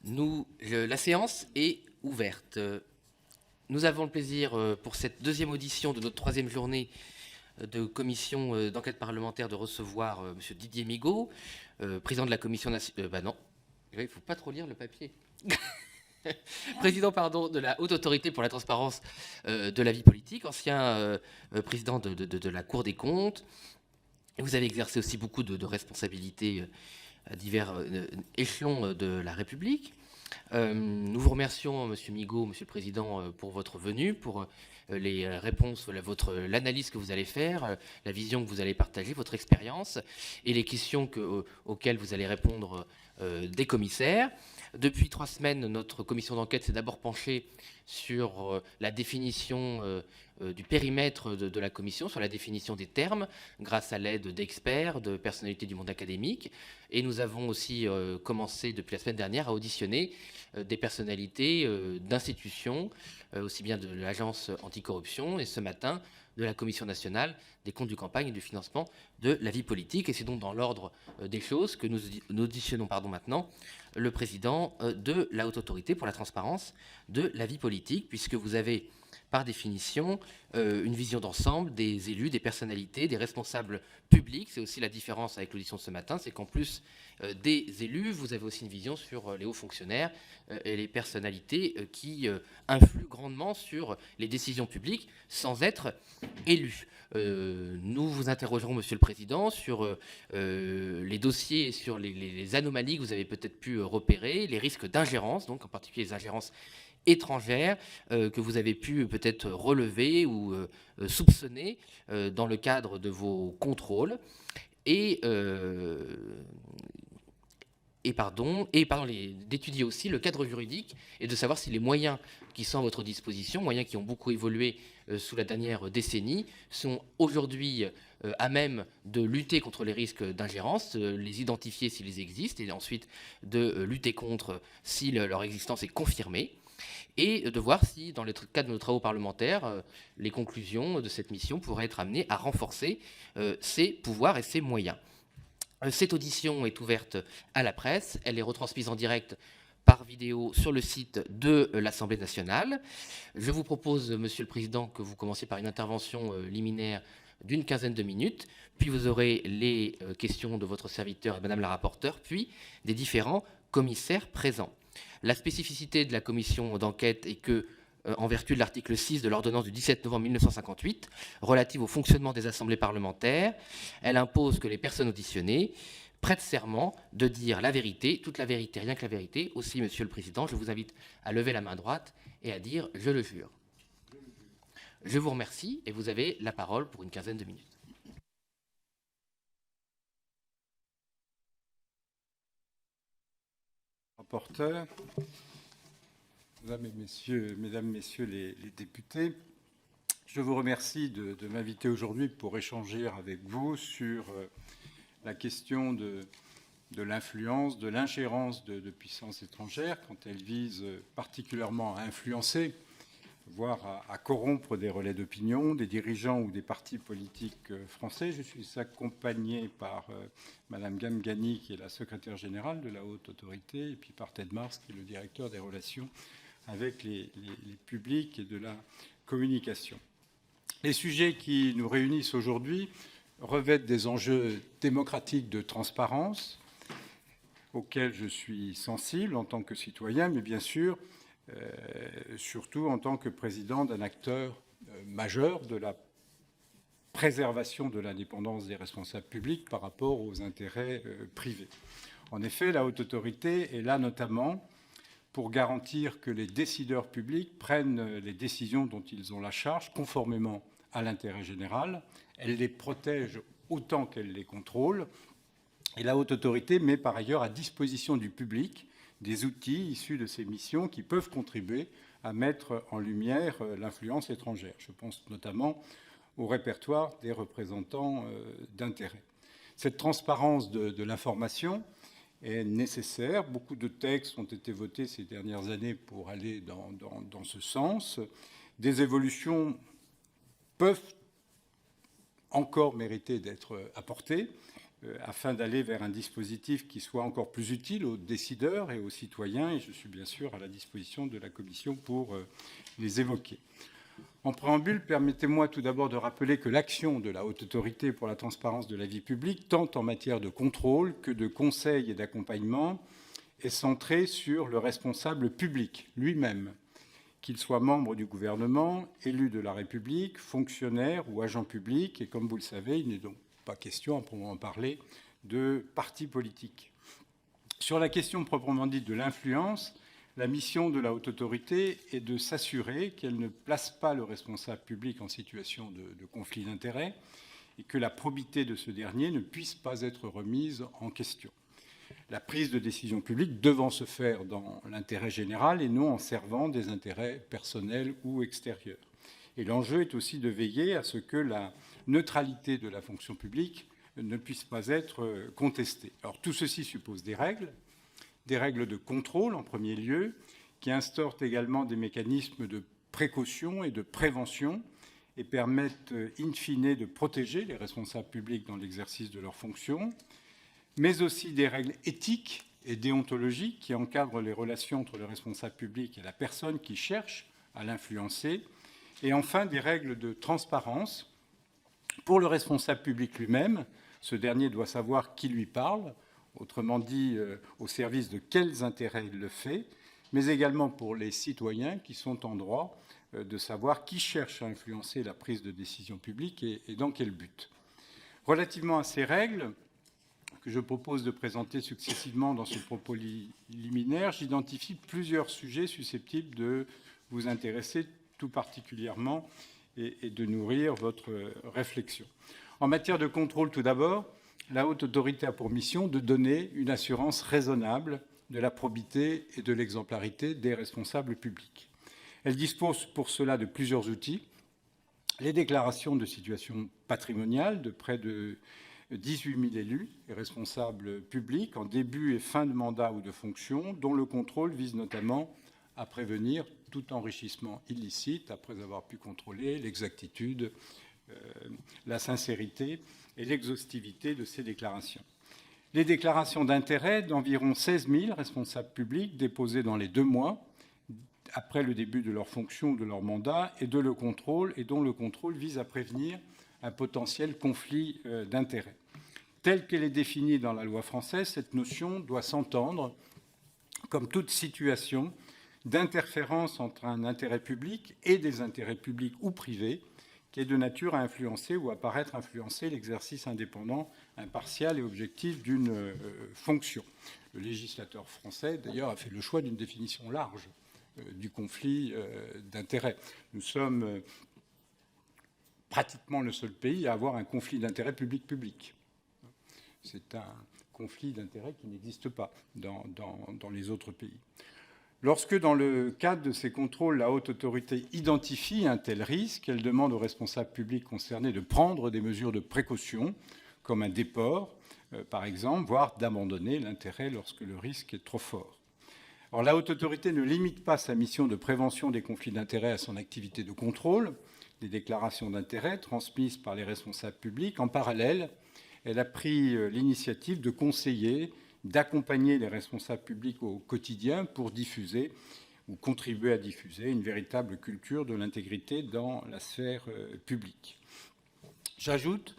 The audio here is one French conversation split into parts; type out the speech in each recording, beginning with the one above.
La séance est ouverte. Nous avons le plaisir, pour cette deuxième audition de notre troisième journée de commission d'enquête parlementaire, de recevoir M. Didier Migaud, président de la commission nationale... non, il ne faut pas trop lire le papier. Président, pardon, de la Haute Autorité pour la transparence de la vie politique, ancien président de la Cour des comptes. Vous avez exercé aussi beaucoup de responsabilités à divers échelons de la République. Nous vous remercions, Monsieur Migaud, Monsieur le Président, pour votre venue, pour les réponses, l'analyse que vous allez faire, la vision que vous allez partager, votre expérience et les questions auxquelles vous allez répondre des commissaires. Depuis 3 semaines, notre commission d'enquête s'est d'abord penchée sur la définition du périmètre de la commission, sur la définition des termes, grâce à l'aide d'experts, de personnalités du monde académique. Et nous avons aussi commencé depuis la semaine dernière à auditionner des personnalités d'institutions, aussi bien de l'Agence anticorruption et ce matin de la Commission nationale des comptes de campagne et du financement de la vie politique. Et c'est donc dans l'ordre des choses que nous auditionnons maintenant le président de la Haute Autorité pour la transparence de la vie politique, puisque vous avez par définition une vision d'ensemble des élus, des personnalités, des responsables publics. C'est aussi la différence avec l'audition de ce matin, c'est qu'en plus des élus, vous avez aussi une vision sur les hauts fonctionnaires et les personnalités qui influent grandement sur les décisions publiques sans être élus. Nous vous interrogerons, Monsieur le Président, sur les dossiers et sur les anomalies que vous avez peut-être pu repérer, les risques d'ingérence, donc en particulier les ingérences étrangères que vous avez pu peut-être relever ou soupçonner dans le cadre de vos contrôles d'étudier aussi le cadre juridique et de savoir si les moyens qui sont à votre disposition, moyens qui ont beaucoup évolué sous la dernière décennie, sont aujourd'hui à même de lutter contre les risques d'ingérence, les identifier s'ils existent, et ensuite de lutter contre si leur existence est confirmée, et de voir si, dans le cadre de nos travaux parlementaires, les conclusions de cette mission pourraient être amenées à renforcer ces pouvoirs et ces moyens. Cette audition est ouverte à la presse, elle est retransmise en direct par vidéo sur le site de l'Assemblée nationale. Je vous propose, Monsieur le Président, que vous commenciez par une intervention liminaire d'une quinzaine de minutes, puis vous aurez les questions de votre serviteur et Madame la rapporteure, puis des différents commissaires présents. La spécificité de la commission d'enquête est que, en vertu de l'article 6 de l'ordonnance du 17 novembre 1958, relative au fonctionnement des assemblées parlementaires, elle impose que les personnes auditionnées prêtent serment de dire la vérité, toute la vérité, rien que la vérité. Aussi, Monsieur le Président, je vous invite à lever la main droite et à dire « Je le jure ». Je vous remercie et vous avez la parole pour une quinzaine de minutes. Rapporteur, mesdames, messieurs les députés, je vous remercie de m'inviter aujourd'hui pour échanger avec vous sur la question de l'influence, de l'ingérence de puissances étrangères quand elles visent particulièrement à influencer, voire à corrompre des relais d'opinion, des dirigeants ou des partis politiques français. Je suis accompagné par Madame Gamgani, qui est la secrétaire générale de la Haute Autorité, et puis par Ted Mars, qui est le directeur des relations avec les publics et de la communication. Les sujets qui nous réunissent aujourd'hui revêtent des enjeux démocratiques de transparence auxquels je suis sensible en tant que citoyen, mais bien sûr, surtout en tant que président d'un acteur majeur de la préservation de l'indépendance des responsables publics par rapport aux intérêts privés. En effet, la Haute Autorité est là notamment pour garantir que les décideurs publics prennent les décisions dont ils ont la charge conformément à l'intérêt général. Elle les protège autant qu'elle les contrôle. Et la Haute Autorité met par ailleurs à disposition du public des outils issus de ces missions qui peuvent contribuer à mettre en lumière l'influence étrangère. Je pense notamment au répertoire des représentants d'intérêt. Cette transparence de l'information est nécessaire. Beaucoup de textes ont été votés ces dernières années pour aller dans ce sens. Des évolutions peuvent encore mériter d'être apportées, afin d'aller vers un dispositif qui soit encore plus utile aux décideurs et aux citoyens. Et je suis bien sûr à la disposition de la Commission pour les évoquer. En préambule, permettez-moi tout d'abord de rappeler que l'action de la Haute Autorité pour la transparence de la vie publique, tant en matière de contrôle que de conseil et d'accompagnement, est centrée sur le responsable public lui-même, qu'il soit membre du gouvernement, élu de la République, fonctionnaire ou agent public. Et comme vous le savez, il n'est donc pas question, à proprement parler, de parti politique. Sur la question proprement dite de l'influence, la mission de la Haute Autorité est de s'assurer qu'elle ne place pas le responsable public en situation de conflit d'intérêts et que la probité de ce dernier ne puisse pas être remise en question. La prise de décision publique devant se faire dans l'intérêt général et non en servant des intérêts personnels ou extérieurs. Et l'enjeu est aussi de veiller à ce que la neutralité de la fonction publique ne puisse pas être contestée. Alors tout ceci suppose des règles de contrôle en premier lieu, qui instaurent également des mécanismes de précaution et de prévention et permettent in fine de protéger les responsables publics dans l'exercice de leurs fonctions, mais aussi des règles éthiques et déontologiques qui encadrent les relations entre le responsable public et la personne qui cherche à l'influencer, et enfin des règles de transparence. Pour le responsable public lui-même, ce dernier doit savoir qui lui parle, autrement dit au service de quels intérêts il le fait, mais également pour les citoyens qui sont en droit de savoir qui cherche à influencer la prise de décision publique et dans quel but. Relativement à ces règles, que je propose de présenter successivement dans ce propos liminaire, j'identifie plusieurs sujets susceptibles de vous intéresser tout particulièrement et de nourrir votre réflexion. En matière de contrôle, tout d'abord, la Haute Autorité a pour mission de donner une assurance raisonnable de la probité et de l'exemplarité des responsables publics. Elle dispose pour cela de plusieurs outils. Les déclarations de situation patrimoniale de près de 18 000 élus et responsables publics en début et fin de mandat ou de fonction, dont le contrôle vise notamment à prévenir tout enrichissement illicite, après avoir pu contrôler l'exactitude, la sincérité et l'exhaustivité de ces déclarations. Les déclarations d'intérêt d'environ 16 000 responsables publics déposées dans les 2 mois après le début de leur fonction ou de leur mandat et dont le contrôle vise à prévenir un potentiel conflit d'intérêts. Telle qu'elle est définie dans la loi française, cette notion doit s'entendre comme toute situation d'interférence entre un intérêt public et des intérêts publics ou privés qui est de nature à influencer ou à paraître influencer l'exercice indépendant, impartial et objectif d'une fonction. Le législateur français, d'ailleurs, a fait le choix d'une définition large du conflit d'intérêts. Nous sommes pratiquement le seul pays à avoir un conflit d'intérêts public-public. C'est un conflit d'intérêts qui n'existe pas dans les autres pays. Lorsque, dans le cadre de ces contrôles, la Haute Autorité identifie un tel risque, elle demande aux responsables publics concernés de prendre des mesures de précaution, comme un déport, par exemple, voire d'abandonner l'intérêt lorsque le risque est trop fort. Or, la Haute Autorité ne limite pas sa mission de prévention des conflits d'intérêts à son activité de contrôle des déclarations d'intérêts transmises par les responsables publics. En parallèle, elle a pris l'initiative de conseiller, d'accompagner les responsables publics au quotidien pour diffuser ou contribuer à diffuser une véritable culture de l'intégrité dans la sphère publique. J'ajoute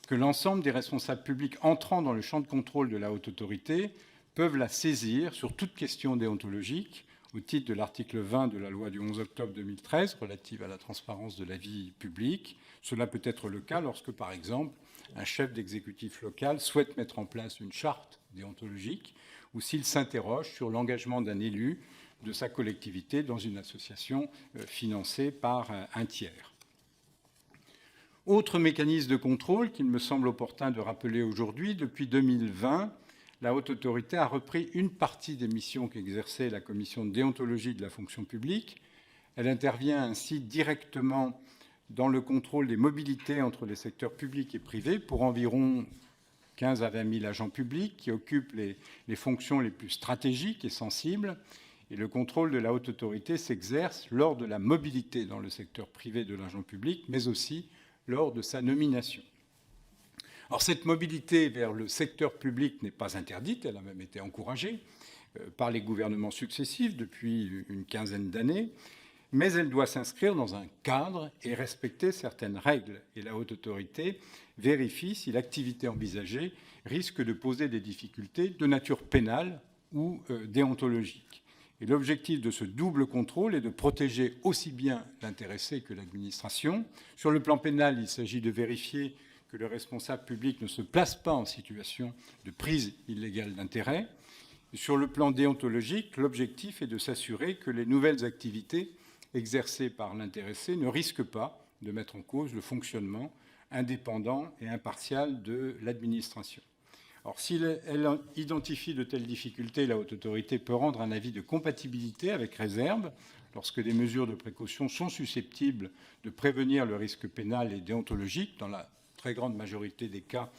que l'ensemble des responsables publics entrant dans le champ de contrôle de la Haute Autorité peuvent la saisir sur toute question déontologique au titre de l'article 20 de la loi du 11 octobre 2013 relative à la transparence de la vie publique. Cela peut être le cas lorsque, par exemple, un chef d'exécutif local souhaite mettre en place une charte déontologique ou s'il s'interroge sur l'engagement d'un élu de sa collectivité dans une association financée par un tiers. Autre mécanisme de contrôle qu'il me semble opportun de rappeler aujourd'hui, depuis 2020, la Haute Autorité a repris une partie des missions qu'exerçait la Commission de déontologie de la fonction publique. Elle intervient ainsi directement dans le contrôle des mobilités entre les secteurs publics et privés pour environ 15 à 20 000 agents publics qui occupent les fonctions les plus stratégiques et sensibles. Et le contrôle de la Haute Autorité s'exerce lors de la mobilité dans le secteur privé de l'agent public, mais aussi lors de sa nomination. Alors cette mobilité vers le secteur public n'est pas interdite, elle a même été encouragée par les gouvernements successifs depuis une quinzaine d'années, mais elle doit s'inscrire dans un cadre et respecter certaines règles. Et la haute autorité vérifie si l'activité envisagée risque de poser des difficultés de nature pénale ou déontologique. Et l'objectif de ce double contrôle est de protéger aussi bien l'intéressé que l'administration. Sur le plan pénal, il s'agit de vérifier que le responsable public ne se place pas en situation de prise illégale d'intérêt. Sur le plan déontologique, l'objectif est de s'assurer que les nouvelles activités exercées par l'intéressé ne risquent pas de mettre en cause le fonctionnement indépendant et impartial de l'administration. Alors, si elle identifie de telles difficultés, la haute autorité peut rendre un avis de compatibilité avec réserve lorsque des mesures de précaution sont susceptibles de prévenir le risque pénal et déontologique. Dans la très grande majorité des cas,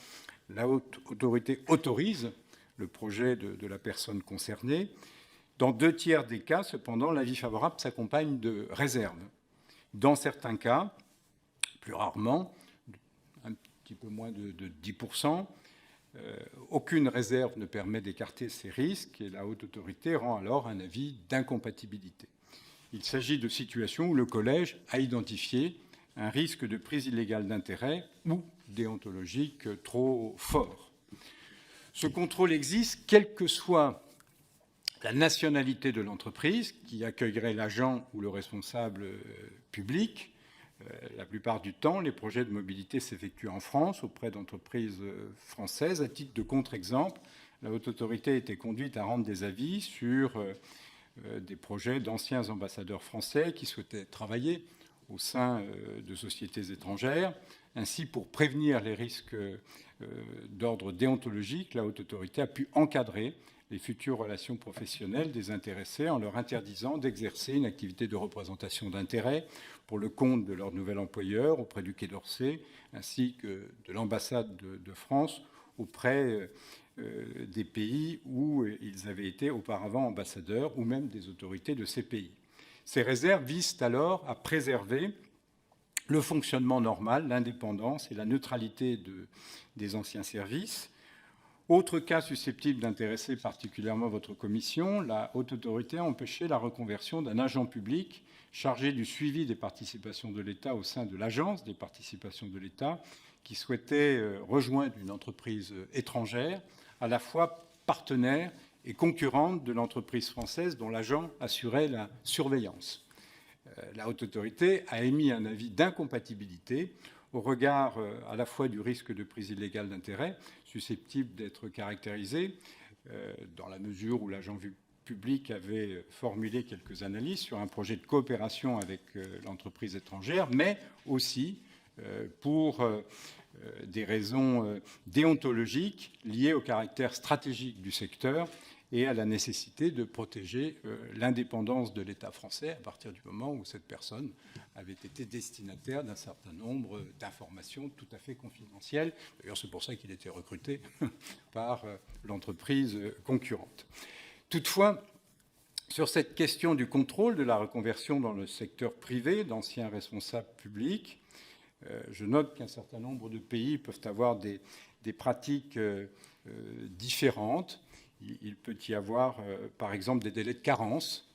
la haute autorité autorise le projet de la personne concernée. Dans 2/3 des cas, cependant, l'avis favorable s'accompagne de réserve. Dans certains cas, plus rarement, un petit peu moins de 10%, aucune réserve ne permet d'écarter ces risques et la haute autorité rend alors un avis d'incompatibilité. Il s'agit de situations où le collège a identifié un risque de prise illégale d'intérêt ou déontologique trop fort. Ce contrôle existe quelle que soit la nationalité de l'entreprise qui accueillerait l'agent ou le responsable public. La plupart du temps, les projets de mobilité s'effectuent en France auprès d'entreprises françaises. À titre de contre-exemple, la haute autorité a été conduite à rendre des avis sur des projets d'anciens ambassadeurs français qui souhaitaient travailler au sein de sociétés étrangères. Ainsi, pour prévenir les risques d'ordre déontologique, la haute autorité a pu encadrer les futures relations professionnelles des intéressés en leur interdisant d'exercer une activité de représentation d'intérêt pour le compte de leur nouvel employeur auprès du Quai d'Orsay, ainsi que de l'ambassade de France auprès des pays où ils avaient été auparavant ambassadeurs ou même des autorités de ces pays. Ces réserves visent alors à préserver le fonctionnement normal, l'indépendance et la neutralité des anciens services. Autre cas susceptible d'intéresser particulièrement votre commission, la haute autorité a empêché la reconversion d'un agent public chargé du suivi des participations de l'État au sein de l'Agence des participations de l'État qui souhaitait rejoindre une entreprise étrangère, à la fois partenaire et concurrente de l'entreprise française dont l'agent assurait la surveillance. La haute autorité a émis un avis d'incompatibilité au regard à la fois du risque de prise illégale d'intérêt, susceptible d'être caractérisé dans la mesure où l'agent public avait formulé quelques analyses sur un projet de coopération avec l'entreprise étrangère, mais aussi pour des raisons déontologiques liées au caractère stratégique du secteur et à la nécessité de protéger l'indépendance de l'État français à partir du moment où cette personne avait été destinataire d'un certain nombre d'informations tout à fait confidentielles. D'ailleurs, c'est pour ça qu'il était recruté par l'entreprise concurrente. Toutefois, sur cette question du contrôle de la reconversion dans le secteur privé d'anciens responsables publics, je note qu'un certain nombre de pays peuvent avoir des pratiques différentes. Il peut y avoir, par exemple, des délais de carence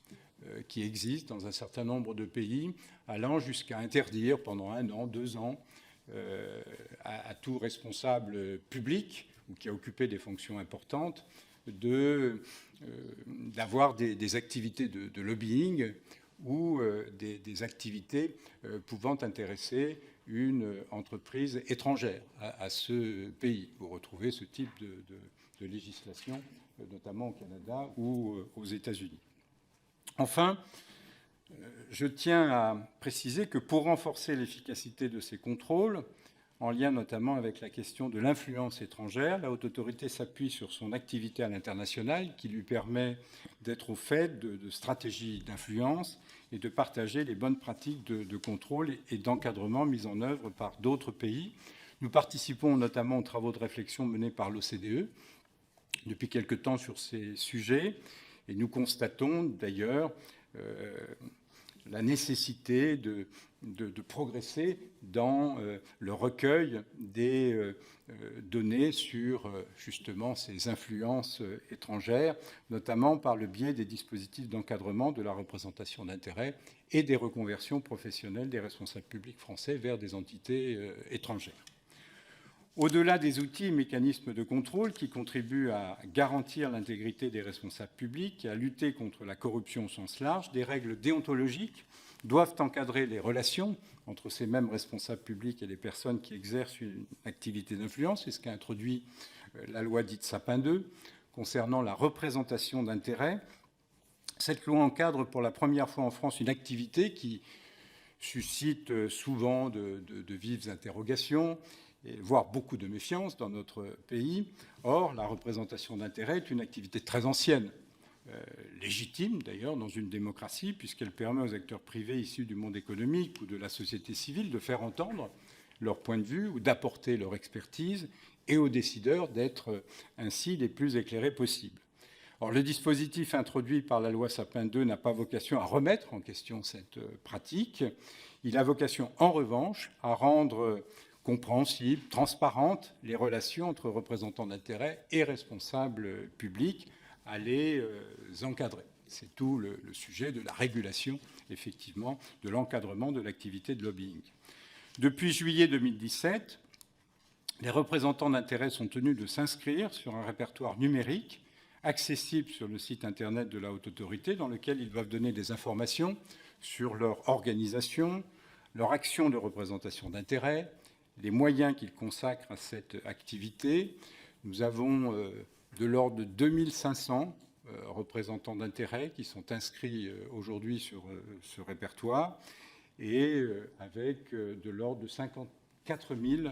qui existent dans un certain nombre de pays, allant jusqu'à interdire pendant 1 an, 2 ans, à tout responsable public ou qui a occupé des fonctions importantes d'avoir des activités de lobbying ou des activités pouvant intéresser une entreprise étrangère à ce pays. Vous retrouvez ce type de législation notamment au Canada ou aux États-Unis. Enfin, je tiens à préciser que pour renforcer l'efficacité de ces contrôles, en lien notamment avec la question de l'influence étrangère, la haute autorité s'appuie sur son activité à l'international qui lui permet d'être au fait de stratégies d'influence et de partager les bonnes pratiques de contrôle et d'encadrement mises en œuvre par d'autres pays. Nous participons notamment aux travaux de réflexion menés par l'OCDE depuis quelque temps sur ces sujets et nous constatons d'ailleurs la nécessité de progresser dans le recueil des données sur justement ces influences étrangères, notamment par le biais des dispositifs d'encadrement de la représentation d'intérêts et des reconversions professionnelles des responsables publics français vers des entités étrangères. Au-delà des outils et mécanismes de contrôle qui contribuent à garantir l'intégrité des responsables publics et à lutter contre la corruption au sens large, des règles déontologiques doivent encadrer les relations entre ces mêmes responsables publics et les personnes qui exercent une activité d'influence. C'est ce qu'a introduit la loi dite Sapin II concernant la représentation d'intérêts. Cette loi encadre pour la première fois en France une activité qui suscite souvent de vives interrogations, voire beaucoup de méfiance dans notre pays. Or, la représentation d'intérêts est une activité très ancienne, légitime d'ailleurs dans une démocratie, puisqu'elle permet aux acteurs privés issus du monde économique ou de la société civile de faire entendre leur point de vue ou d'apporter leur expertise, et aux décideurs d'être ainsi les plus éclairés possibles. Or, le dispositif introduit par la loi Sapin II n'a pas vocation à remettre en question cette pratique. Il a vocation, en revanche, à rendre compréhensibles, transparentes les relations entre représentants d'intérêts et responsables publics, à les encadrer. C'est tout le sujet de la régulation, effectivement, de l'encadrement de l'activité de lobbying. Depuis juillet 2017, les représentants d'intérêts sont tenus de s'inscrire sur un répertoire numérique accessible sur le site internet de la Haute Autorité, dans lequel ils doivent donner des informations sur leur organisation, leur action de représentation d'intérêts, les moyens qu'ils consacrent à cette activité. Nous avons de l'ordre de 2500 représentants d'intérêts qui sont inscrits aujourd'hui sur ce répertoire, et avec de l'ordre de 54 000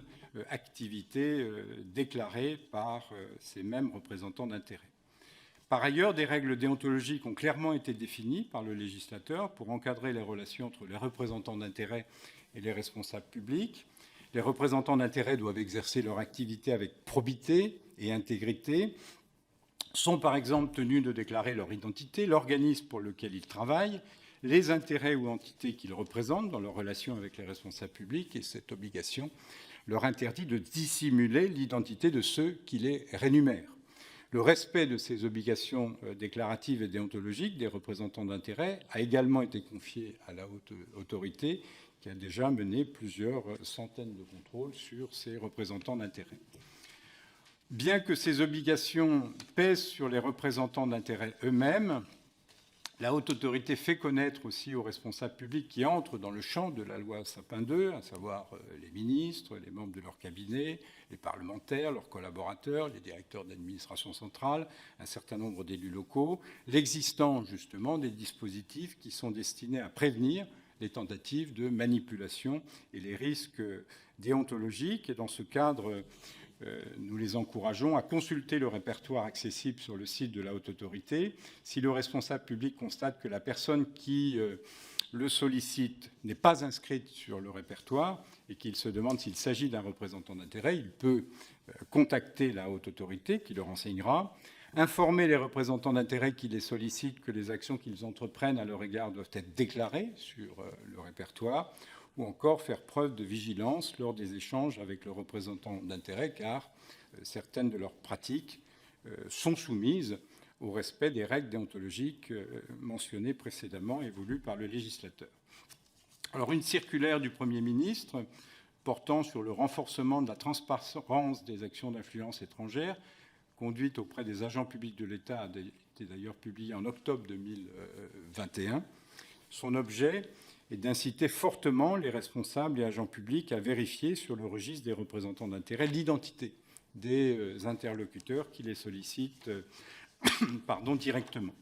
activités déclarées par ces mêmes représentants d'intérêts. Par ailleurs, des règles déontologiques ont clairement été définies par le législateur pour encadrer les relations entre les représentants d'intérêts et les responsables publics. Les représentants d'intérêts doivent exercer leur activité avec probité et intégrité, sont par exemple tenus de déclarer leur identité, l'organisme pour lequel ils travaillent, les intérêts ou entités qu'ils représentent dans leurs relations avec les responsables publics, et cette obligation leur interdit de dissimuler l'identité de ceux qui les rémunèrent. Le respect de ces obligations déclaratives et déontologiques des représentants d'intérêts a également été confié à la Haute Autorité, qui a déjà mené plusieurs centaines de contrôles sur ces représentants d'intérêts. Bien que ces obligations pèsent sur les représentants d'intérêts eux-mêmes, la Haute Autorité fait connaître aussi aux responsables publics qui entrent dans le champ de la loi Sapin II, à savoir les ministres, les membres de leur cabinet, les parlementaires, leurs collaborateurs, les directeurs d'administration centrale, un certain nombre d'élus locaux, l'existence justement des dispositifs qui sont destinés à prévenir les tentatives de manipulation et les risques déontologiques. Et dans ce cadre, nous les encourageons à consulter le répertoire accessible sur le site de la Haute Autorité. Si le responsable public constate que la personne qui le sollicite n'est pas inscrite sur le répertoire et qu'il se demande s'il s'agit d'un représentant d'intérêt, il peut contacter la Haute Autorité qui le renseignera, informer les représentants d'intérêt qui les sollicitent que les actions qu'ils entreprennent à leur égard doivent être déclarées sur le répertoire, ou encore faire preuve de vigilance lors des échanges avec le représentant d'intérêt, car certaines de leurs pratiques sont soumises au respect des règles déontologiques mentionnées précédemment et voulues par le législateur. Alors, une circulaire du Premier ministre portant sur le renforcement de la transparence des actions d'influence étrangère conduite auprès des agents publics de l'État a été d'ailleurs publiée en octobre 2021. Son objet est d'inciter fortement les responsables et agents publics à vérifier sur le registre des représentants d'intérêts l'identité des interlocuteurs qui les sollicitent directement.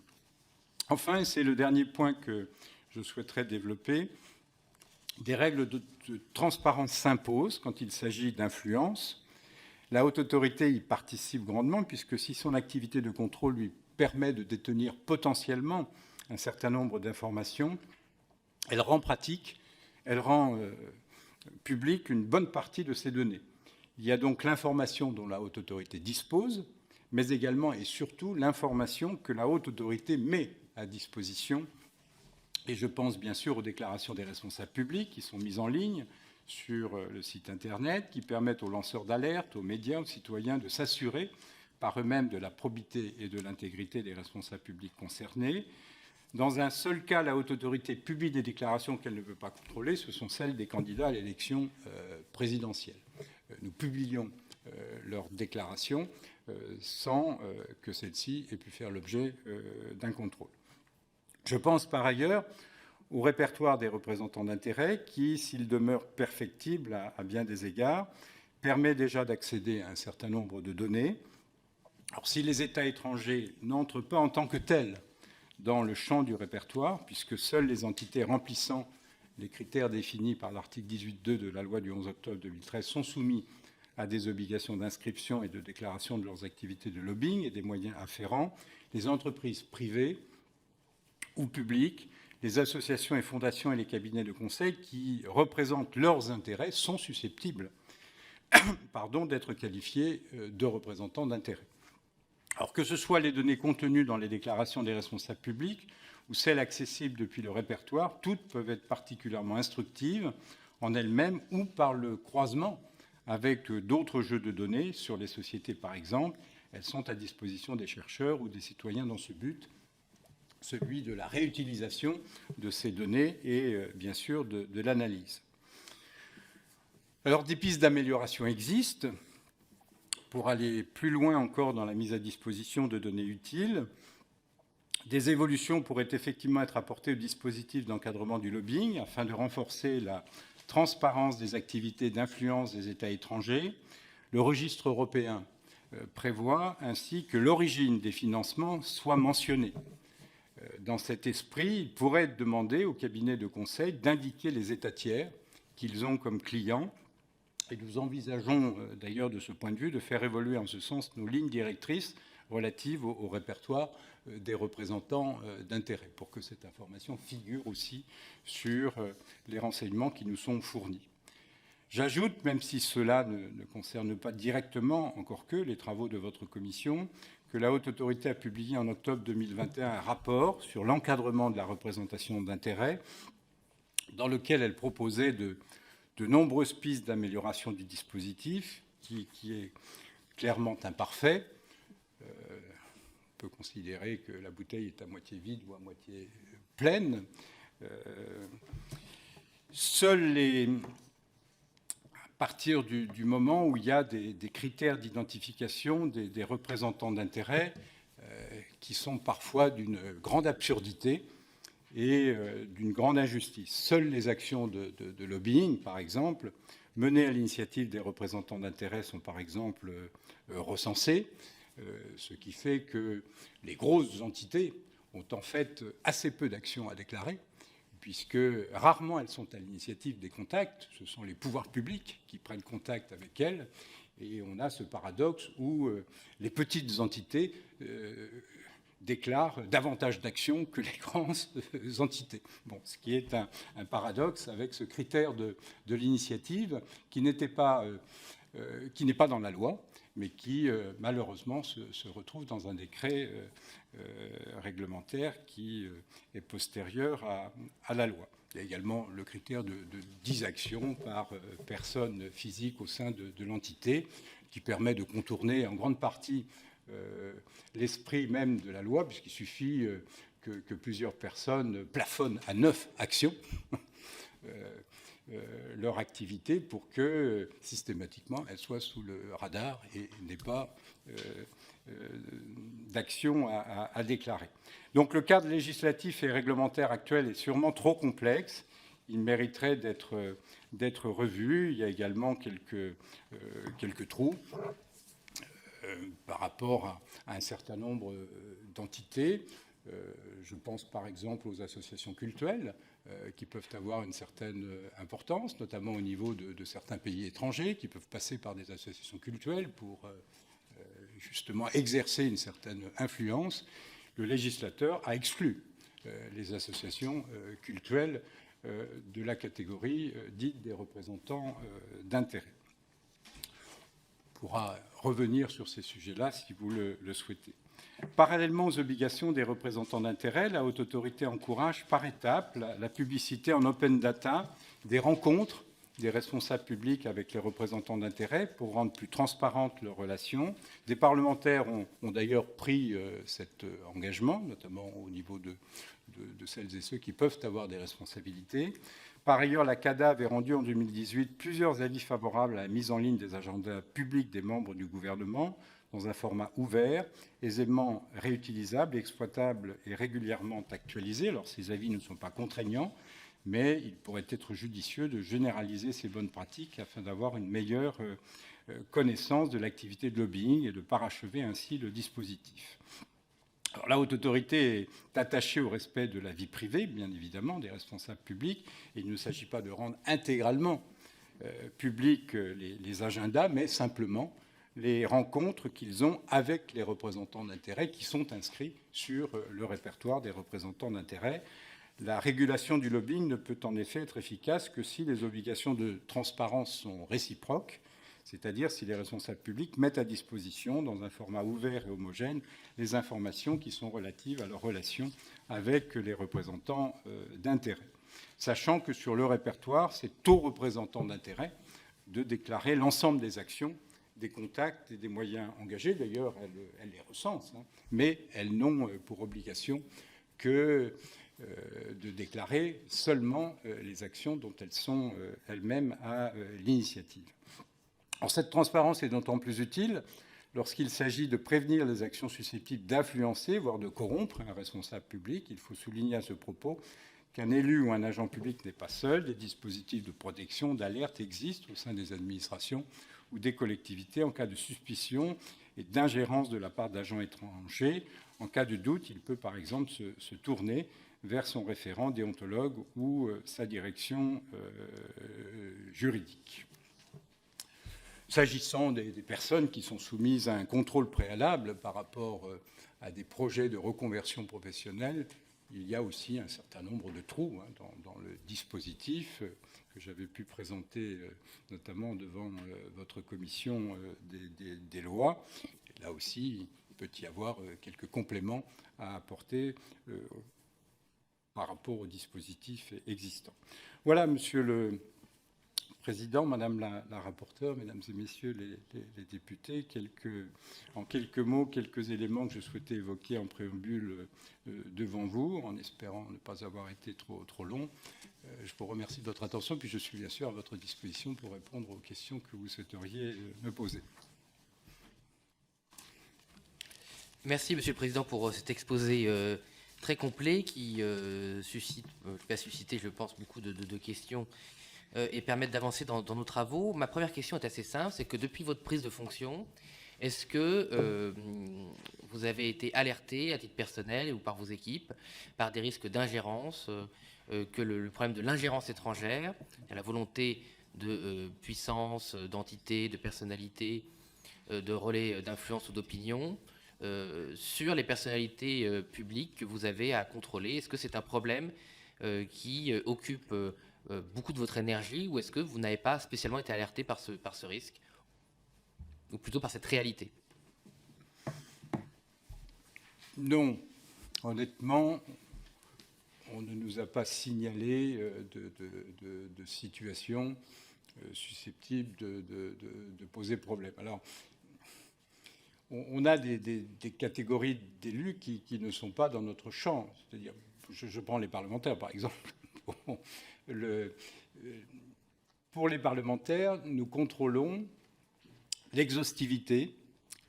Enfin, et c'est le dernier point que je souhaiterais développer, des règles de transparence s'imposent quand il s'agit d'influence. La Haute Autorité y participe grandement, puisque si son activité de contrôle lui permet de détenir potentiellement un certain nombre d'informations, elle rend publique une bonne partie de ces données. Il y a donc l'information dont la Haute Autorité dispose, mais également et surtout l'information que la Haute Autorité met à disposition Et je pense bien sûr aux déclarations des responsables publics qui sont mises en ligne sur le site Internet, qui permettent aux lanceurs d'alerte, aux médias, aux citoyens de s'assurer par eux-mêmes de la probité et de l'intégrité des responsables publics concernés. Dans un seul cas, la haute autorité publie des déclarations qu'elle ne peut pas contrôler, ce sont celles des candidats à l'élection présidentielle. Nous publions leurs déclarations sans que celles-ci aient pu faire l'objet d'un contrôle. Je pense par ailleurs au répertoire des représentants d'intérêt qui, s'il demeure perfectible à bien des égards, permet déjà d'accéder à un certain nombre de données. Alors, si les États étrangers n'entrent pas en tant que tels dans le champ du répertoire, puisque seules les entités remplissant les critères définis par l'article 18.2 de la loi du 11 octobre 2013 sont soumis à des obligations d'inscription et de déclaration de leurs activités de lobbying et des moyens afférents, les entreprises privées ou publiques, les associations et fondations et les cabinets de conseil qui représentent leurs intérêts sont susceptibles d'être qualifiés de représentants d'intérêts. Alors que ce soit les données contenues dans les déclarations des responsables publics ou celles accessibles depuis le répertoire, toutes peuvent être particulièrement instructives en elles-mêmes ou par le croisement avec d'autres jeux de données sur les sociétés, par exemple. Elles sont à disposition des chercheurs ou des citoyens dans ce but, celui de la réutilisation de ces données et bien sûr de l'analyse. Alors des pistes d'amélioration existent pour aller plus loin encore dans la mise à disposition de données utiles. Des évolutions pourraient effectivement être apportées au dispositif d'encadrement du lobbying afin de renforcer la transparence des activités d'influence des États étrangers. Le registre européen prévoit ainsi que l'origine des financements soit mentionnée. Dans cet esprit, il pourrait être demandé aux cabinets de conseil d'indiquer les États tiers qu'ils ont comme clients. Et nous envisageons d'ailleurs de ce point de vue de faire évoluer en ce sens nos lignes directrices relatives au répertoire des représentants d'intérêt pour que cette information figure aussi sur les renseignements qui nous sont fournis. J'ajoute, même si cela ne concerne pas directement, encore que, les travaux de votre commission, que la Haute Autorité a publié en octobre 2021 un rapport sur l'encadrement de la représentation d'intérêt, dans lequel elle proposait de nombreuses pistes d'amélioration du dispositif, qui est clairement imparfait. On peut considérer que la bouteille est à moitié vide ou à moitié pleine. À partir du moment où il y a des critères d'identification des représentants d'intérêt qui sont parfois d'une grande absurdité et d'une grande injustice. Seules les actions de lobbying, par exemple, menées à l'initiative des représentants d'intérêt sont, par exemple, recensées, ce qui fait que les grosses entités ont en fait assez peu d'actions à déclarer, puisque rarement elles sont à l'initiative des contacts. Ce sont les pouvoirs publics qui prennent contact avec elles. Et on a ce paradoxe où les petites entités déclarent davantage d'actions que les grandes entités. Bon, ce qui est un paradoxe avec ce critère de l'initiative qui n'est pas dans la loi, mais qui malheureusement se retrouve dans un décret réglementaire qui est postérieur à la loi. Il y a également le critère de 10 actions par personne physique au sein de l'entité, qui permet de contourner en grande partie l'esprit même de la loi, puisqu'il suffit que plusieurs personnes plafonnent à 9 actions leur activité pour que systématiquement elle soit sous le radar et n'ait pas d'action à déclarer. Donc le cadre législatif et réglementaire actuel est sûrement trop complexe. Il mériterait d'être revu. Il y a également quelques trous par rapport à un certain nombre d'entités. Je pense par exemple aux associations cultuelles qui peuvent avoir une certaine importance, notamment au niveau de certains pays étrangers, qui peuvent passer par des associations cultuelles pour justement exercer une certaine influence. Le législateur a exclu les associations cultuelles de la catégorie dite des représentants d'intérêt. On pourra revenir sur ces sujets-là si vous le souhaitez. Parallèlement aux obligations des représentants d'intérêt, la Haute Autorité encourage par étapes la publicité en open data des rencontres des responsables publics avec les représentants d'intérêt pour rendre plus transparentes leurs relations. Des parlementaires ont d'ailleurs pris cet engagement, notamment au niveau de celles et ceux qui peuvent avoir des responsabilités. Par ailleurs, la CADA avait rendu en 2018 plusieurs avis favorables à la mise en ligne des agendas publics des membres du gouvernement dans un format ouvert, aisément réutilisable, exploitable et régulièrement actualisé. Alors, ces avis ne sont pas contraignants, mais il pourrait être judicieux de généraliser ces bonnes pratiques afin d'avoir une meilleure connaissance de l'activité de lobbying et de parachever ainsi le dispositif. Alors, la Haute Autorité est attachée au respect de la vie privée, bien évidemment, des responsables publics. Et il ne s'agit pas de rendre intégralement publics les agendas, mais simplement les rencontres qu'ils ont avec les représentants d'intérêt qui sont inscrits sur le répertoire des représentants d'intérêt. La régulation du lobbying ne peut en effet être efficace que si les obligations de transparence sont réciproques, c'est-à-dire si les responsables publics mettent à disposition, dans un format ouvert et homogène, les informations qui sont relatives à leurs relations avec les représentants d'intérêt. Sachant que sur le répertoire, c'est aux représentants d'intérêt de déclarer l'ensemble des actions, des contacts et des moyens engagés. D'ailleurs, elles les recensent, mais elles n'ont pour obligation que de déclarer seulement les actions dont elles sont elles-mêmes à l'initiative. Alors, cette transparence est d'autant plus utile lorsqu'il s'agit de prévenir les actions susceptibles d'influencer, voire de corrompre un responsable public. Il faut souligner à ce propos qu'un élu ou un agent public n'est pas seul. Des dispositifs de protection, d'alerte existent au sein des administrations ou des collectivités en cas de suspicion et d'ingérence de la part d'agents étrangers. En cas de doute, il peut par exemple se tourner vers son référent déontologue ou sa direction juridique. S'agissant des personnes qui sont soumises à un contrôle préalable par rapport à des projets de reconversion professionnelle, il y a aussi un certain nombre de trous dans le dispositif que j'avais pu présenter notamment devant votre commission des lois. Et là aussi, il peut y avoir quelques compléments à apporter par rapport au dispositif existant. Voilà, Monsieur le Président, Madame la rapporteure, Mesdames et Messieurs les députés, en quelques mots, quelques éléments que je souhaitais évoquer en préambule devant vous, en espérant ne pas avoir été trop long. Je vous remercie de votre attention, puis je suis bien sûr à votre disposition pour répondre aux questions que vous souhaiteriez me poser. Merci, Monsieur le Président, pour cet exposé très complet qui va susciter, je pense, beaucoup de questions et permettre d'avancer dans nos travaux. Ma première question est assez simple, c'est que depuis votre prise de fonction, est-ce que vous avez été alerté à titre personnel ou par vos équipes par des risques d'ingérence, que le problème de l'ingérence étrangère, la volonté de puissance, d'entité, de personnalité, de relais d'influence ou d'opinion sur les personnalités publiques que vous avez à contrôler? Est-ce que c'est un problème qui occupe beaucoup de votre énergie, ou est-ce que vous n'avez pas spécialement été alerté par ce risque, ou plutôt par cette réalité? Non. Honnêtement, on ne nous a pas signalé de situation susceptible de poser problème. Alors, on a des catégories d'élus qui ne sont pas dans notre champ. C'est-à-dire, je prends les parlementaires, par exemple. Pour les parlementaires, nous contrôlons l'exhaustivité,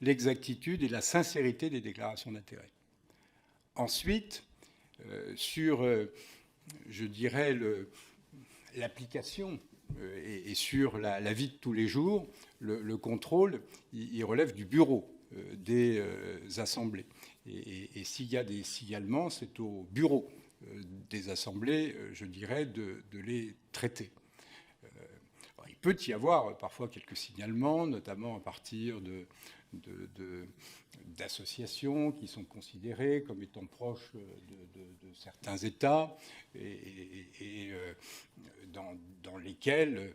l'exactitude et la sincérité des déclarations d'intérêt. Ensuite, sur, je dirais, l'application et sur la vie de tous les jours, le contrôle, il relève du bureau des assemblées. Et s'il y a des signalements, c'est au bureau des assemblées, je dirais, de les traiter. Il peut y avoir parfois quelques signalements, notamment à partir d'associations qui sont considérées comme étant proches de certains États et dans lesquelles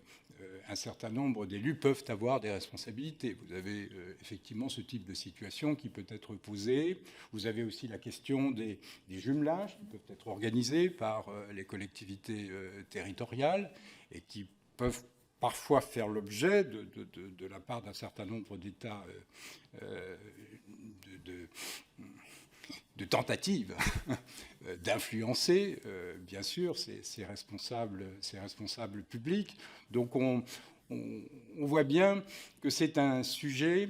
un certain nombre d'élus peuvent avoir des responsabilités. Vous avez effectivement ce type de situation qui peut être posée. Vous avez aussi la question des jumelages qui peuvent être organisés par les collectivités territoriales et qui peuvent parfois faire l'objet de la part d'un certain nombre d'États de tentatives d'influencer, bien sûr, ces responsables publics. Donc on voit bien que c'est un sujet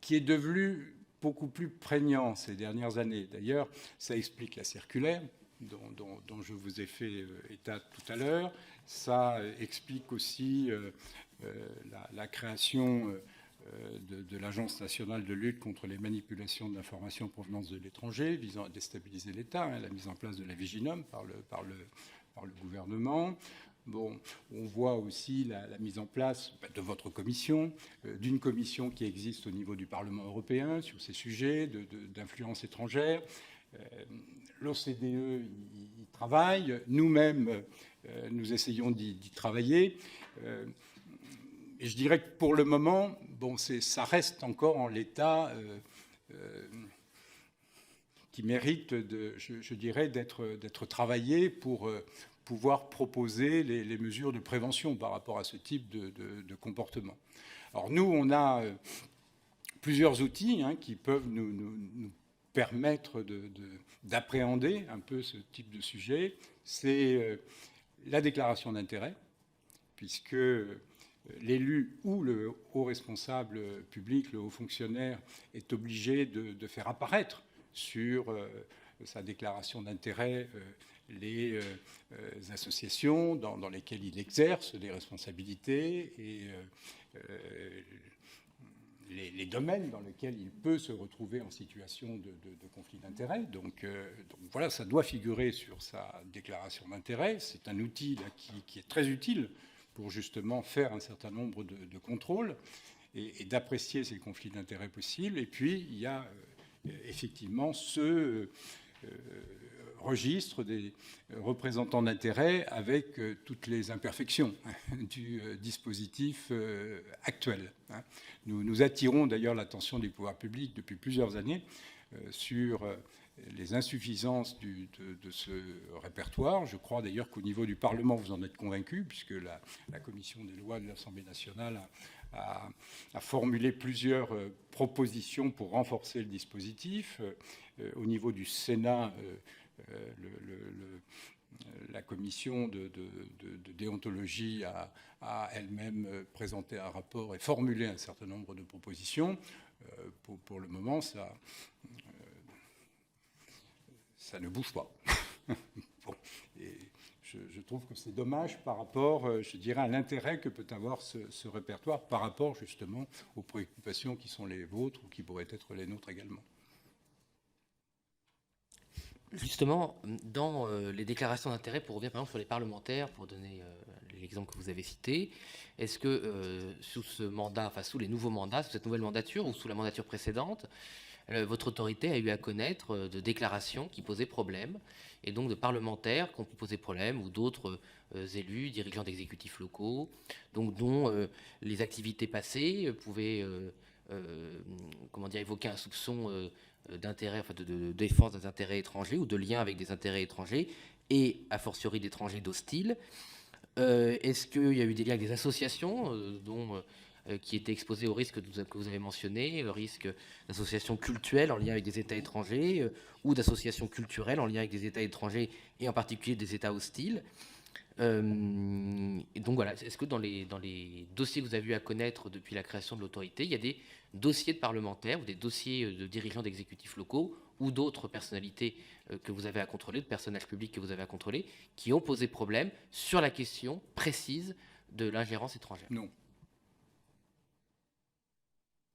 qui est devenu beaucoup plus prégnant ces dernières années. D'ailleurs, ça explique la circulaire dont je vous ai fait état tout à l'heure. Ça explique aussi la création de l'Agence nationale de lutte contre les manipulations d'informations en provenance de l'étranger, visant à déstabiliser l'État, la mise en place de la Viginum par le gouvernement. Bon, on voit aussi la mise en place de votre commission, d'une commission qui existe au niveau du Parlement européen sur ces sujets d'influence étrangère. L'OCDE y travaille, nous-mêmes, nous essayons d'y travailler. Et je dirais que pour le moment, bon, ça reste encore en l'état qui mérite, je dirais, d'être travaillé pour pouvoir proposer les mesures de prévention par rapport à ce type de comportement. Alors nous, on a plusieurs outils qui peuvent nous permettre d'appréhender un peu ce type de sujet. C'est la déclaration d'intérêt, puisque l'élu ou le haut responsable public, le haut fonctionnaire, est obligé de faire apparaître sur sa déclaration d'intérêt les associations dans lesquelles il exerce des responsabilités et les domaines dans lesquels il peut se retrouver en situation de conflit d'intérêts. Donc voilà, ça doit figurer sur sa déclaration d'intérêt. C'est un outil là, qui est très utile pour justement faire un certain nombre de contrôles et d'apprécier ces conflits d'intérêts possibles. Et puis, il y a effectivement ce registre des représentants d'intérêts avec toutes les imperfections du dispositif actuel. Nous attirons d'ailleurs l'attention des pouvoirs publics depuis plusieurs années sur les insuffisances de ce répertoire. Je crois d'ailleurs qu'au niveau du Parlement, vous en êtes convaincus, puisque la commission des lois de l'Assemblée nationale a formulé plusieurs propositions pour renforcer le dispositif. Au niveau du Sénat, la commission de déontologie a elle-même présenté un rapport et formulé un certain nombre de propositions. Pour le moment, ça ne bouge pas. Bon, et je trouve que c'est dommage par rapport, je dirais, à l'intérêt que peut avoir ce répertoire par rapport justement aux préoccupations qui sont les vôtres ou qui pourraient être les nôtres également. Justement, dans les déclarations d'intérêt, pour revenir par exemple sur les parlementaires, pour donner l'exemple que vous avez cité, est-ce que sous ce mandat, enfin sous les nouveaux mandats, sous cette nouvelle mandature ou sous la mandature précédente, votre autorité a eu à connaître de déclarations qui posaient problème, et donc de parlementaires qui ont pu poser problème, ou d'autres élus, dirigeants d'exécutifs locaux, donc dont les activités passées pouvaient évoquer un soupçon d'intérêt, enfin de défense des intérêts étrangers ou de lien avec des intérêts étrangers, et a fortiori d'étrangers hostiles. Est-ce qu'il y a eu des liens avec des associations qui étaient exposées au risque que vous avez mentionné, le risque d'associations cultuelles en lien avec des États étrangers ou d'associations culturelles en lien avec des États étrangers et en particulier des États hostiles? Et donc voilà, est-ce que dans les dossiers que vous avez eu à connaître depuis la création de l'autorité, il y a des dossiers de parlementaires ou des dossiers de dirigeants d'exécutifs locaux ou d'autres personnalités que vous avez à contrôler, de personnages publics que vous avez à contrôler, qui ont posé problème sur la question précise de l'ingérence étrangère? Non.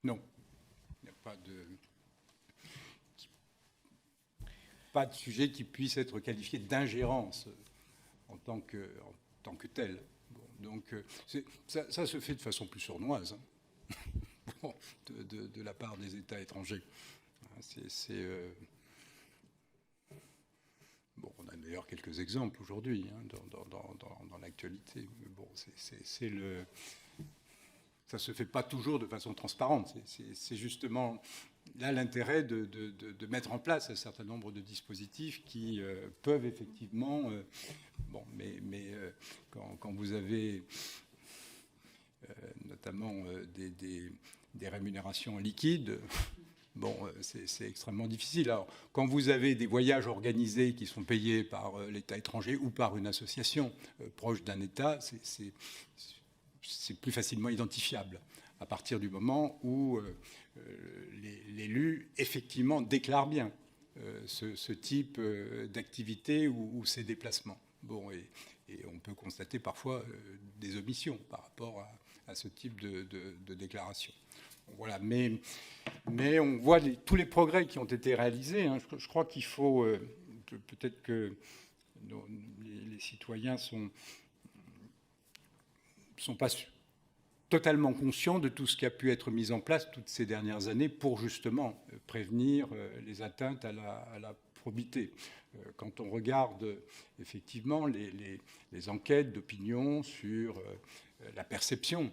Non. Il n'y a pas de sujet qui puisse être qualifié d'ingérence en tant que tel. Bon, donc ça se fait de façon plus sournoise bon, de la part des États étrangers. Bon, on a d'ailleurs quelques exemples aujourd'hui dans l'actualité. Mais bon, ça ne se fait pas toujours de façon transparente. C'est justement là l'intérêt de mettre en place un certain nombre de dispositifs qui peuvent effectivement... quand vous avez notamment des rémunérations liquides, c'est extrêmement difficile. Alors, quand vous avez des voyages organisés qui sont payés par l'État étranger ou par une association proche d'un État, c'est plus facilement identifiable à partir du moment où l'élu, effectivement, déclare bien ce type d'activité ou ces déplacements. Et on peut constater parfois des omissions par rapport à ce type de déclaration. Voilà, mais on voit tous les progrès qui ont été réalisés. Hein. Je crois qu'il faut... peut-être que les citoyens sont pas totalement conscients de tout ce qui a pu être mis en place toutes ces dernières années pour justement prévenir les atteintes à la probité. Quand on regarde effectivement les enquêtes d'opinion sur la perception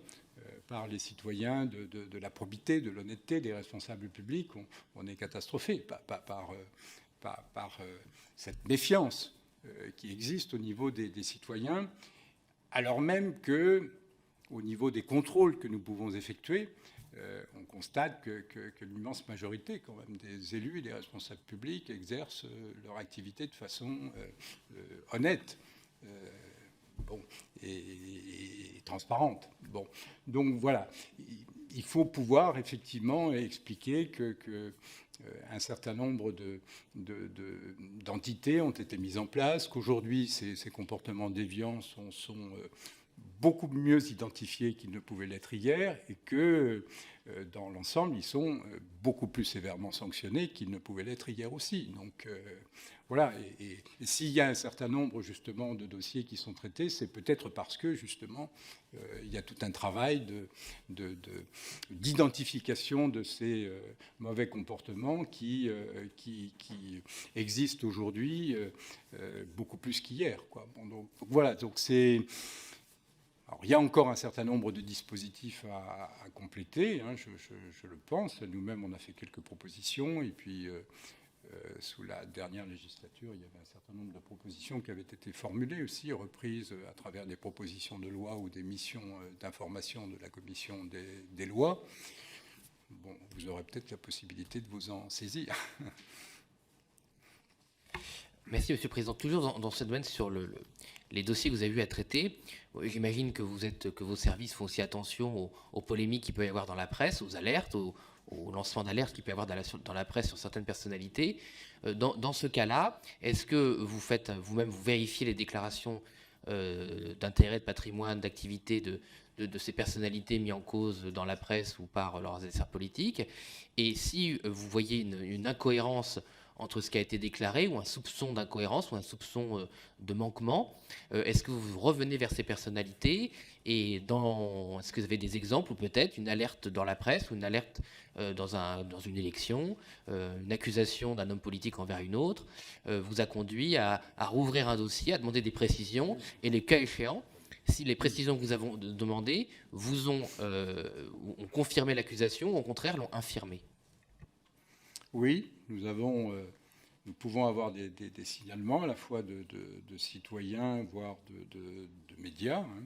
par les citoyens de la probité, de l'honnêteté des responsables publics, on est catastrophé par cette méfiance qui existe au niveau des citoyens, alors même que, au niveau des contrôles que nous pouvons effectuer, on constate que l'immense majorité, quand même, des élus et des responsables publics exercent leur activité de façon honnête et transparente. Donc voilà, il faut pouvoir effectivement expliquer que un certain nombre d'entités ont été mises en place, qu'aujourd'hui ces comportements déviants sont beaucoup mieux identifiés qu'ils ne pouvaient l'être hier, et que dans l'ensemble, ils sont beaucoup plus sévèrement sanctionnés qu'ils ne pouvaient l'être hier aussi. Donc voilà, et s'il y a un certain nombre justement de dossiers qui sont traités, c'est peut-être parce que justement il y a tout un travail d'identification de ces mauvais comportements qui existent aujourd'hui beaucoup plus qu'hier, quoi. Donc voilà, donc c'est... Alors, il y a encore un certain nombre de dispositifs à compléter, hein, je le pense. Nous-mêmes, on a fait quelques propositions, et puis sous la dernière législature, il y avait un certain nombre de propositions qui avaient été formulées aussi, reprises à travers des propositions de loi ou des missions d'information de la commission des lois. Bon, vous aurez peut-être la possibilité de vous en saisir. Merci, Monsieur le Président. Toujours dans ce domaine, sur les dossiers que vous avez eu à traiter, j'imagine que vos services font aussi attention aux polémiques qu'il peut y avoir dans la presse, aux alertes, au lancement d'alertes qu'il peut y avoir dans la presse sur certaines personnalités. Dans ce cas-là, est-ce que vous faites vous-même, vous vérifiez les déclarations d'intérêt, de patrimoine, d'activité de ces personnalités mises en cause dans la presse ou par leurs adversaires politiques? Et si vous voyez une incohérence entre ce qui a été déclaré, ou un soupçon d'incohérence, ou un soupçon de manquement, est-ce que vous revenez vers ces personnalités, et est-ce que vous avez des exemples, ou peut-être une alerte dans la presse, ou une alerte dans une élection, une accusation d'un homme politique envers une autre, vous a conduit à rouvrir un dossier, à demander des précisions, et les cas échéants, si les précisions que vous avez demandées vous ont confirmé l'accusation, ou au contraire l'ont infirmée? Oui, nous pouvons avoir des signalements à la fois de citoyens, voire de médias. Hein.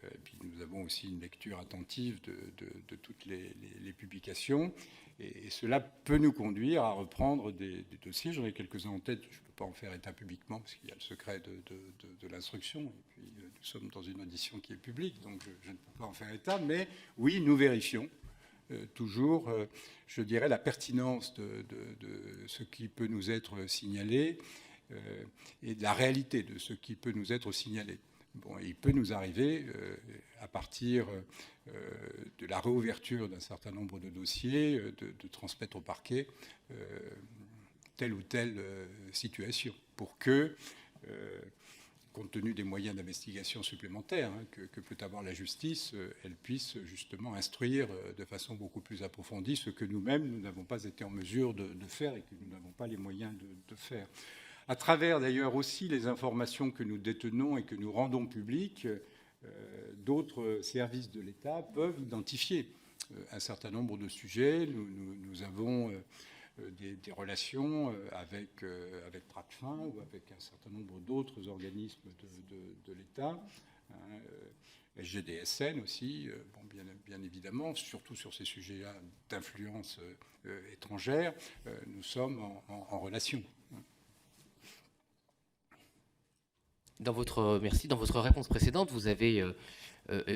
Et puis nous avons aussi une lecture attentive de toutes les publications. Et cela peut nous conduire à reprendre des dossiers. J'en ai quelques-uns en tête. Je ne peux pas en faire état publiquement parce qu'il y a le secret de l'instruction. Et puis nous sommes dans une audition qui est publique, donc je ne peux pas en faire état. Mais oui, nous vérifions toujours, je dirais, la pertinence de ce qui peut nous être signalé et de la réalité de ce qui peut nous être signalé. Bon, il peut nous arriver, à partir de la réouverture d'un certain nombre de dossiers, de transmettre au parquet telle ou telle situation, pour que, compte tenu des moyens d'investigation supplémentaires que peut avoir la justice, elle puisse justement instruire de façon beaucoup plus approfondie ce que nous-mêmes, nous n'avons pas été en mesure de faire et que nous n'avons pas les moyens de faire. à travers d'ailleurs aussi les informations que nous détenons et que nous rendons publiques, d'autres services de l'État peuvent identifier un certain nombre de sujets. Nous avons des relations avec Tracfin ou avec un certain nombre d'autres organismes de l'État, SGDSN aussi, bon, bien évidemment, surtout sur ces sujets-là d'influence étrangère, nous sommes en relation. Merci. Dans votre réponse précédente, vous avez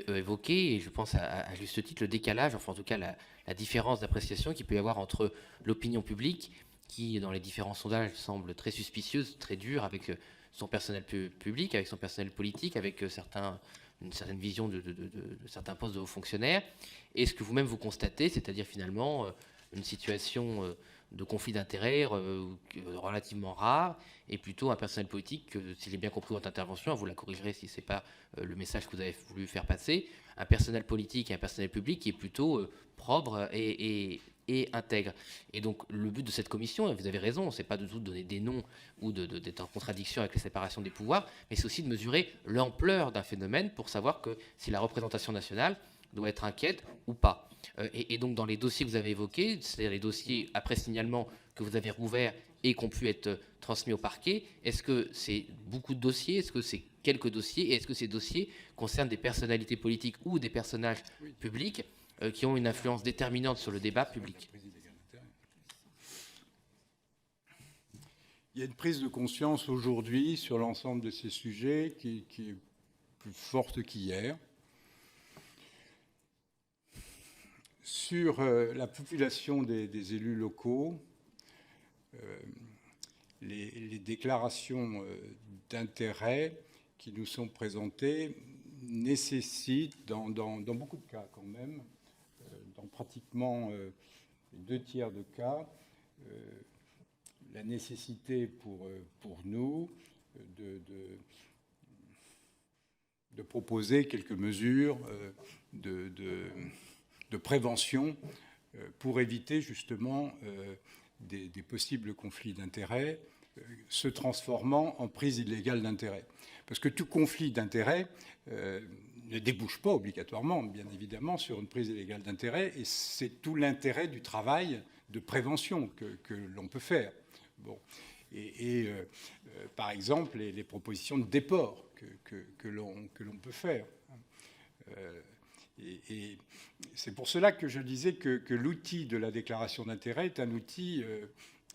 évoqué, et je pense à juste titre, le décalage, enfin en tout cas la différence d'appréciation qu'il peut y avoir entre l'opinion publique, qui dans les différents sondages semble très suspicieuse, très dure avec son personnel public, avec son personnel politique, avec une certaine vision de certains postes de hauts fonctionnaires, et ce que vous-même vous constatez, c'est-à-dire finalement une situation de conflit d'intérêts relativement rare, et plutôt un personnel politique, si j'ai bien compris votre intervention, vous la corrigerez si ce n'est pas le message que vous avez voulu faire passer, un personnel politique et un personnel public qui est plutôt propre et intègre. Et donc le but de cette commission, et vous avez raison, c'est pas de tout donner des noms ou d'être en contradiction avec la séparation des pouvoirs, mais c'est aussi de mesurer l'ampleur d'un phénomène pour savoir que si la représentation nationale doit être inquiète ou pas. Et donc dans les dossiers que vous avez évoqués, c'est-à-dire les dossiers après signalement que vous avez rouverts et qui ont pu être transmis au parquet, est-ce que c'est beaucoup de dossiers, est-ce que c'est quelques dossiers, et est-ce que ces dossiers concernent des personnalités politiques ou des personnages publics qui ont une influence déterminante sur le débat public? Il y a une prise de conscience aujourd'hui sur l'ensemble de ces sujets qui est plus forte qu'hier. Sur la population des élus locaux, les déclarations d'intérêt qui nous sont présentées nécessitent, dans beaucoup de cas quand même, dans pratiquement les 2/3 de cas, la nécessité pour nous de proposer quelques mesures de prévention pour éviter justement des possibles conflits d'intérêts se transformant en prise illégale d'intérêt. Parce que tout conflit d'intérêt ne débouche pas obligatoirement, bien évidemment, sur une prise illégale d'intérêt, et c'est tout l'intérêt du travail de prévention que l'on peut faire. Bon. Par exemple, les propositions de déport que l'on peut faire. Et c'est pour cela que je disais que l'outil de la déclaration d'intérêt est un outil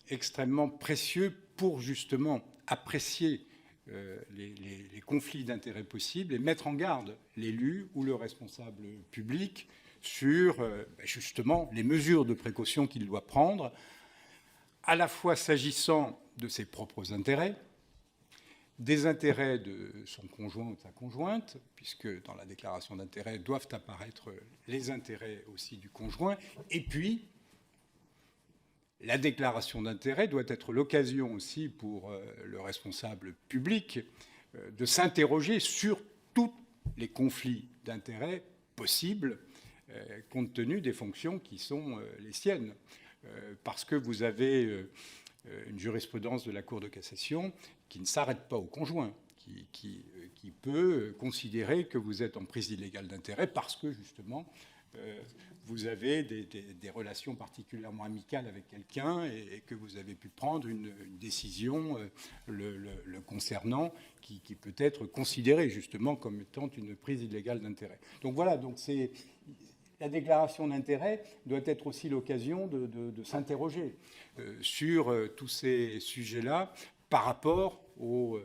extrêmement précieux pour justement apprécier les conflits d'intérêts possibles et mettre en garde l'élu ou le responsable public sur justement les mesures de précaution qu'il doit prendre, à la fois s'agissant de ses propres intérêts, des intérêts de son conjoint ou de sa conjointe, puisque dans la déclaration d'intérêt doivent apparaître les intérêts aussi du conjoint, et puis la déclaration d'intérêt doit être l'occasion aussi pour le responsable public de s'interroger sur tous les conflits d'intérêts possibles, compte tenu des fonctions qui sont les siennes. Parce que vous avez une jurisprudence de la Cour de cassation qui ne s'arrête pas au conjoint, qui peut considérer que vous êtes en prise illégale d'intérêt parce que, justement, vous avez des relations particulièrement amicales avec quelqu'un et que vous avez pu prendre une décision le concernant qui peut être considérée, justement, comme étant une prise illégale d'intérêt. Donc voilà, donc c'est... La déclaration d'intérêt doit être aussi l'occasion de s'interroger sur tous ces sujets-là par rapport aux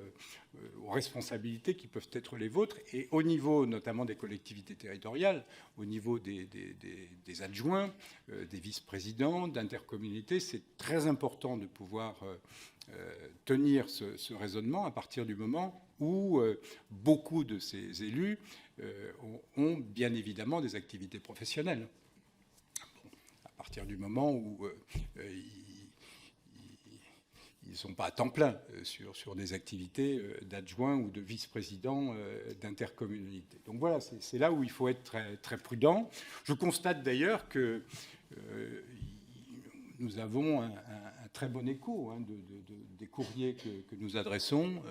responsabilités qui peuvent être les vôtres et au niveau notamment des collectivités territoriales, au niveau des adjoints, des vice-présidents, d'intercommunalités. C'est très important de pouvoir tenir ce raisonnement à partir du moment où beaucoup de ces élus ont bien évidemment des activités professionnelles. Bon, à partir du moment où ils ne sont pas à temps plein sur des activités d'adjoint ou de vice-président d'intercommunalité. Donc voilà, c'est là où il faut être très, très prudent. Je constate d'ailleurs que nous avons un très bon écho des courriers que nous adressons.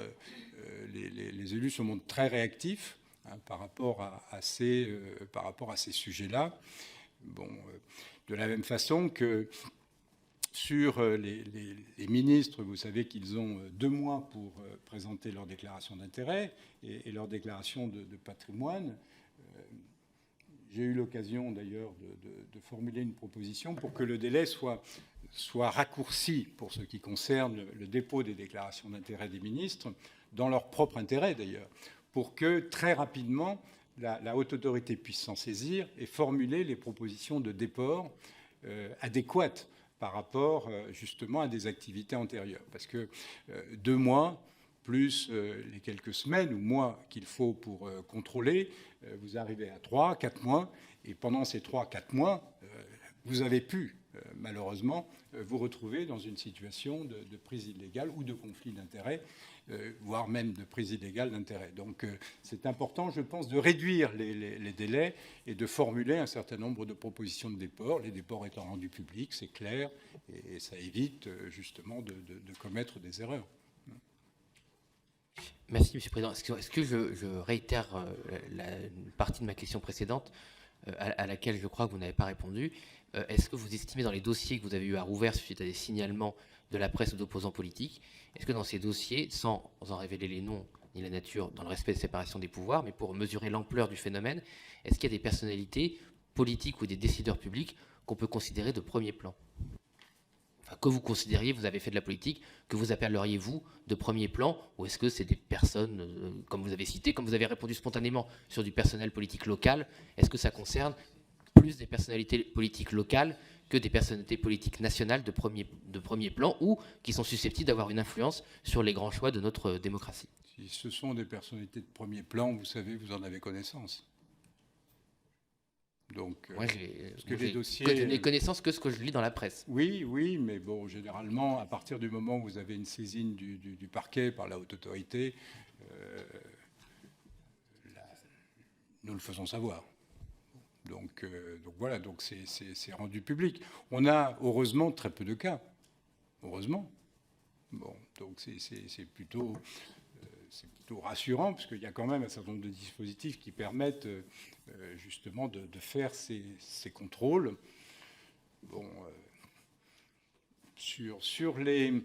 Les élus se montrent très réactifs par rapport à ces sujets-là. Bon, de la même façon que sur les ministres, vous savez qu'ils ont 2 mois pour présenter leur déclaration d'intérêt et leur déclaration de patrimoine. J'ai eu l'occasion d'ailleurs de formuler une proposition pour que le délai soit raccourci pour ce qui concerne le dépôt des déclarations d'intérêt des ministres, dans leur propre intérêt d'ailleurs, pour que très rapidement la haute autorité puisse s'en saisir et formuler les propositions de déport adéquates par rapport justement à des activités antérieures. Parce que 2 mois, plus les quelques semaines ou mois qu'il faut pour contrôler, vous arrivez à 3, 4 mois, et pendant ces 3, 4 mois, vous avez pu, malheureusement, vous retrouver dans une situation de prise illégale ou de conflit d'intérêts, voire même de prise illégale d'intérêts. Donc c'est important, je pense, de réduire les délais et de formuler un certain nombre de propositions de déport, les déports étant rendus publics, c'est clair, et ça évite justement de commettre des erreurs. Merci, Monsieur le Président. Est-ce que je réitère une partie de ma question précédente à laquelle je crois que vous n'avez pas répondu. Est-ce que vous estimez dans les dossiers que vous avez eu à rouvert suite à des signalements de la presse ou d'opposants politiques, est-ce que dans ces dossiers, sans en révéler les noms ni la nature, dans le respect de séparation des pouvoirs, mais pour mesurer l'ampleur du phénomène, est-ce qu'il y a des personnalités politiques ou des décideurs publics qu'on peut considérer de premier plan ? Enfin, que vous considériez, vous avez fait de la politique, que vous appelleriez vous de premier plan, ou est-ce que c'est des personnes, comme vous avez cité, comme vous avez répondu spontanément sur du personnel politique local, est-ce que ça concerne plus des personnalités politiques locales que des personnalités politiques nationales de premier plan, ou qui sont susceptibles d'avoir une influence sur les grands choix de notre démocratie ? Si ce sont des personnalités de premier plan, vous savez, vous en avez connaissance. Donc, moi, je n'ai connaissance que ce que je lis dans la presse. Oui, mais bon, généralement, à partir du moment où vous avez une saisine du parquet par la haute autorité, nous le faisons savoir. Donc voilà, donc c'est rendu public. On a heureusement très peu de cas. Heureusement. Bon, donc c'est plutôt rassurant, parce qu'il y a quand même un certain nombre de dispositifs qui permettent justement de faire ces contrôles. Bon, sur les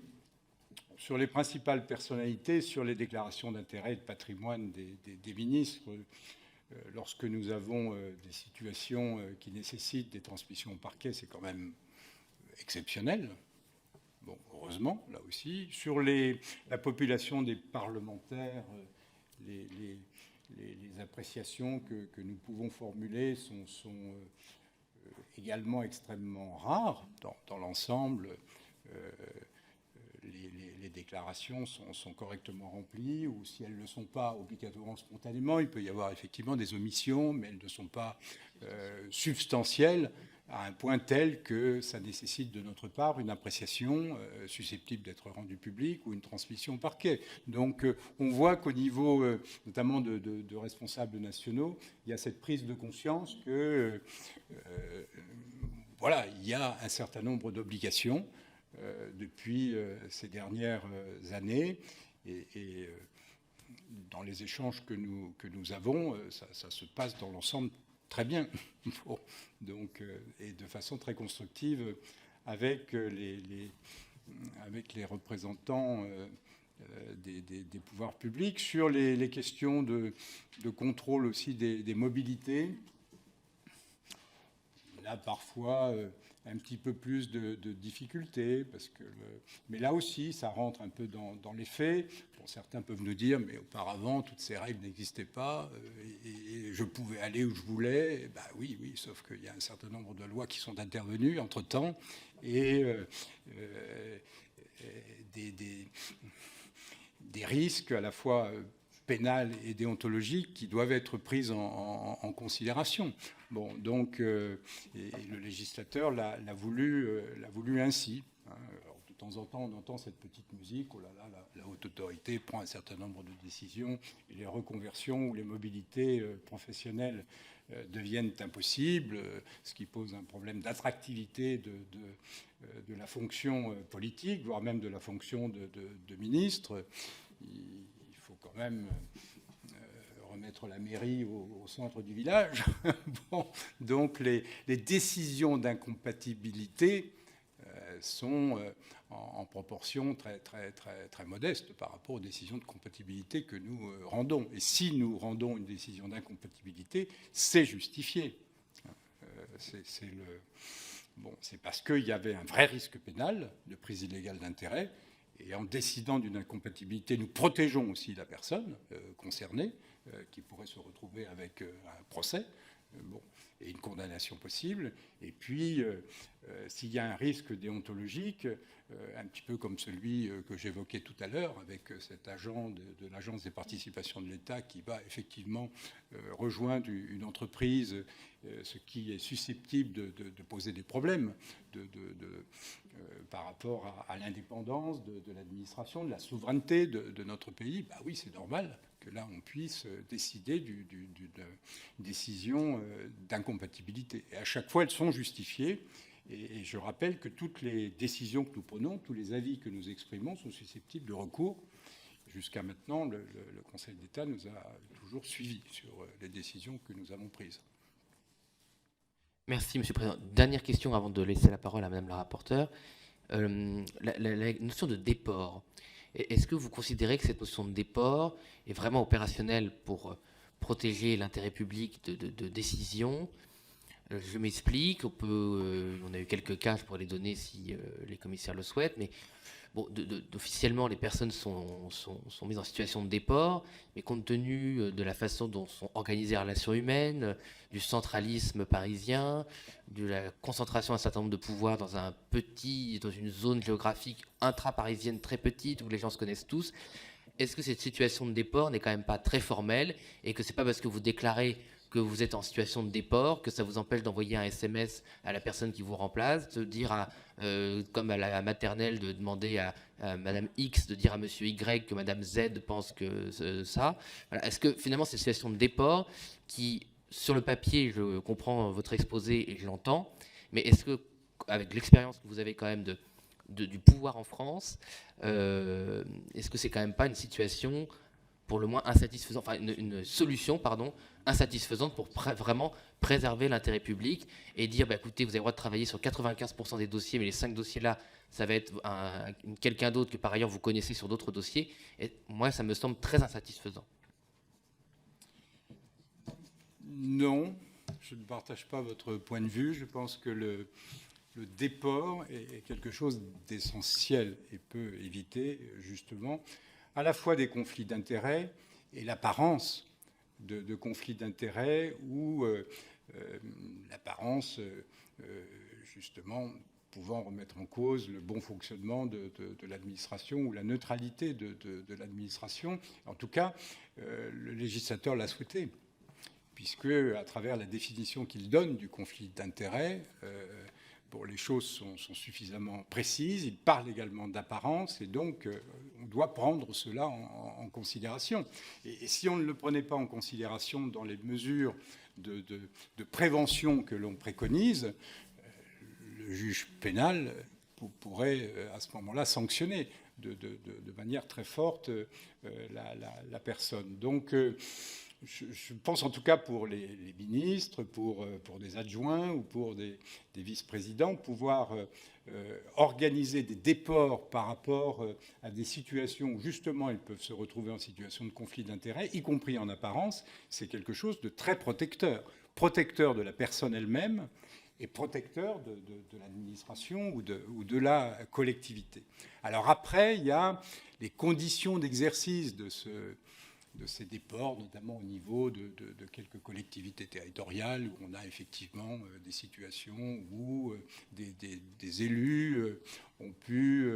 principales personnalités, sur les déclarations d'intérêt et de patrimoine des ministres, lorsque nous avons des situations qui nécessitent des transmissions au parquet, c'est quand même exceptionnel. Bon, heureusement, là aussi. Sur la population des parlementaires, les appréciations que nous pouvons formuler sont également extrêmement rares dans l'ensemble. Les déclarations sont correctement remplies, ou si elles ne le sont pas obligatoirement spontanément, il peut y avoir effectivement des omissions, mais elles ne sont pas substantielles à un point tel que ça nécessite de notre part une appréciation susceptible d'être rendue publique ou une transmission au parquet. Donc on voit qu'au niveau notamment de responsables nationaux, il y a cette prise de conscience que voilà, il y a un certain nombre d'obligations depuis ces dernières années, et dans les échanges que nous avons, ça se passe dans l'ensemble très bien. Bon, donc, et de façon très constructive avec les représentants des pouvoirs publics. Sur les questions de contrôle aussi des mobilités, là parfois un petit peu plus de difficultés, mais là aussi ça rentre un peu dans les faits. Bon, certains peuvent nous dire, mais auparavant toutes ces règles n'existaient pas et je pouvais aller où je voulais. Ben oui, sauf qu'il y a un certain nombre de lois qui sont intervenues entre-temps, et des risques à la fois pénales et déontologiques qui doivent être pris en considération. Bon, donc, et le législateur l'a voulu ainsi. Hein. Alors, de temps en temps, on entend cette petite musique, oh là là, la haute autorité prend un certain nombre de décisions, et les reconversions ou les mobilités professionnelles deviennent impossibles, ce qui pose un problème d'attractivité de la fonction politique, voire même de la fonction de ministre. Il faut quand même remettre la mairie au centre du village. Bon, donc les décisions d'incompatibilité sont en proportion très modeste par rapport aux décisions de compatibilité que nous rendons. Et si nous rendons une décision d'incompatibilité, c'est justifié. C'est parce qu'il y avait un vrai risque pénal de prise illégale d'intérêt. Et en décidant d'une incompatibilité, nous protégeons aussi la personne concernée, qui pourrait se retrouver avec un procès et une condamnation possible. Et puis, s'il y a un risque déontologique, un petit peu comme celui que j'évoquais tout à l'heure, avec cet agent de l'Agence des participations de l'État qui va effectivement rejoindre une entreprise, ce qui est susceptible de poser des problèmes par rapport à l'indépendance de l'administration, de la souveraineté de notre pays, bah oui, c'est normal que là, on puisse décider d'une décision d'incompatibilité. Et à chaque fois, elles sont justifiées. Et je rappelle que toutes les décisions que nous prenons, tous les avis que nous exprimons sont susceptibles de recours. Jusqu'à maintenant, le Conseil d'État nous a toujours suivis sur les décisions que nous avons prises. Merci, Monsieur le Président. Dernière question avant de laisser la parole à Madame la rapporteure. La notion de déport. Est-ce que vous considérez que cette notion de déport est vraiment opérationnelle pour protéger l'intérêt public de décision ? Je m'explique. On a eu quelques cas, je pourrais les donner si les commissaires le souhaitent, mais bon, officiellement, les personnes sont mises en situation de déport, mais compte tenu de la façon dont sont organisées les relations humaines, du centralisme parisien, de la concentration d'un certain nombre de pouvoirs dans une zone géographique intra-parisienne très petite, où les gens se connaissent tous, est-ce que cette situation de déport n'est quand même pas très formelle, et que c'est pas parce que vous déclarez que vous êtes en situation de déport, que ça vous empêche d'envoyer un SMS à la personne qui vous remplace, de dire, comme à la maternelle, de demander à Madame X de dire à Monsieur Y que Madame Z pense que ça. Voilà. Est-ce que finalement cette situation de déport, qui sur le papier, je comprends votre exposé et je l'entends, mais est-ce que avec l'expérience que vous avez quand même du pouvoir en France, est-ce que c'est quand même pas une situation pour le moins insatisfaisante, enfin une solution, pardon, insatisfaisante pour vraiment préserver l'intérêt public et dire, bah, écoutez, vous avez le droit de travailler sur 95% des dossiers, mais les 5 dossiers-là, ça va être quelqu'un d'autre que par ailleurs vous connaissez sur d'autres dossiers. Et moi, ça me semble très insatisfaisant. Non, je ne partage pas votre point de vue. Je pense que le déport est quelque chose d'essentiel et peut éviter justement à la fois des conflits d'intérêts et l'apparence de conflits d'intérêts ou l'apparence justement pouvant remettre en cause le bon fonctionnement de l'administration ou la neutralité de l'administration. En tout cas, le législateur l'a souhaité, puisque à travers la définition qu'il donne du conflit d'intérêts, les choses sont suffisamment précises. Il parle également d'apparence, et donc on doit prendre cela en considération. Et si on ne le prenait pas en considération dans les mesures de prévention que l'on préconise, le juge pénal pourrait à ce moment-là sanctionner de manière très forte la personne. Donc je pense en tout cas pour les ministres, pour des adjoints ou pour des vice-présidents, pouvoir organiser des déports par rapport à des situations où justement ils peuvent se retrouver en situation de conflit d'intérêts, y compris en apparence, c'est quelque chose de très protecteur. Protecteur de la personne elle-même et protecteur de l'administration ou de la collectivité. Alors après, il y a les conditions d'exercice de ces déports, notamment au niveau de quelques collectivités territoriales, où on a effectivement des situations où des élus ont pu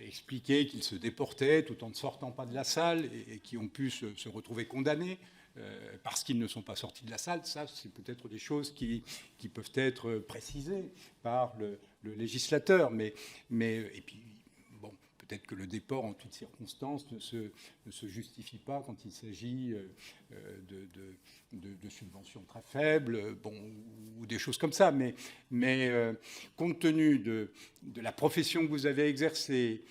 expliquer qu'ils se déportaient tout en ne sortant pas de la salle et qui ont pu se retrouver condamnés parce qu'ils ne sont pas sortis de la salle. Ça, c'est peut-être des choses qui peuvent être précisées par le législateur. Et puis, bon, peut-être que le déport en toutes circonstances ne se justifie pas quand il s'agit de subventions très faibles, bon, ou des choses comme ça. Mais compte tenu de la profession que vous avez exercée,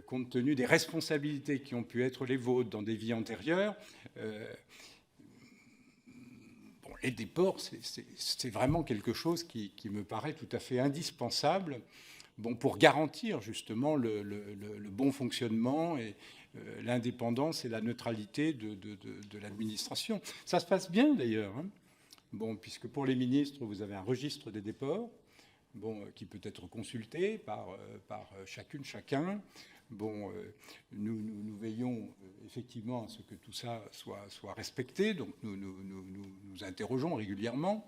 compte tenu des responsabilités qui ont pu être les vôtres dans des vies antérieures, les déports, c'est vraiment quelque chose qui me paraît tout à fait indispensable, bon, pour garantir justement le bon fonctionnement et l'indépendance et la neutralité de l'administration. Ça se passe bien d'ailleurs, hein. Bon, puisque pour les ministres, vous avez un registre des déports, bon, qui peut être consulté par chacune, chacun. Bon, nous veillons effectivement à ce que tout ça soit respecté, donc nous interrogeons régulièrement.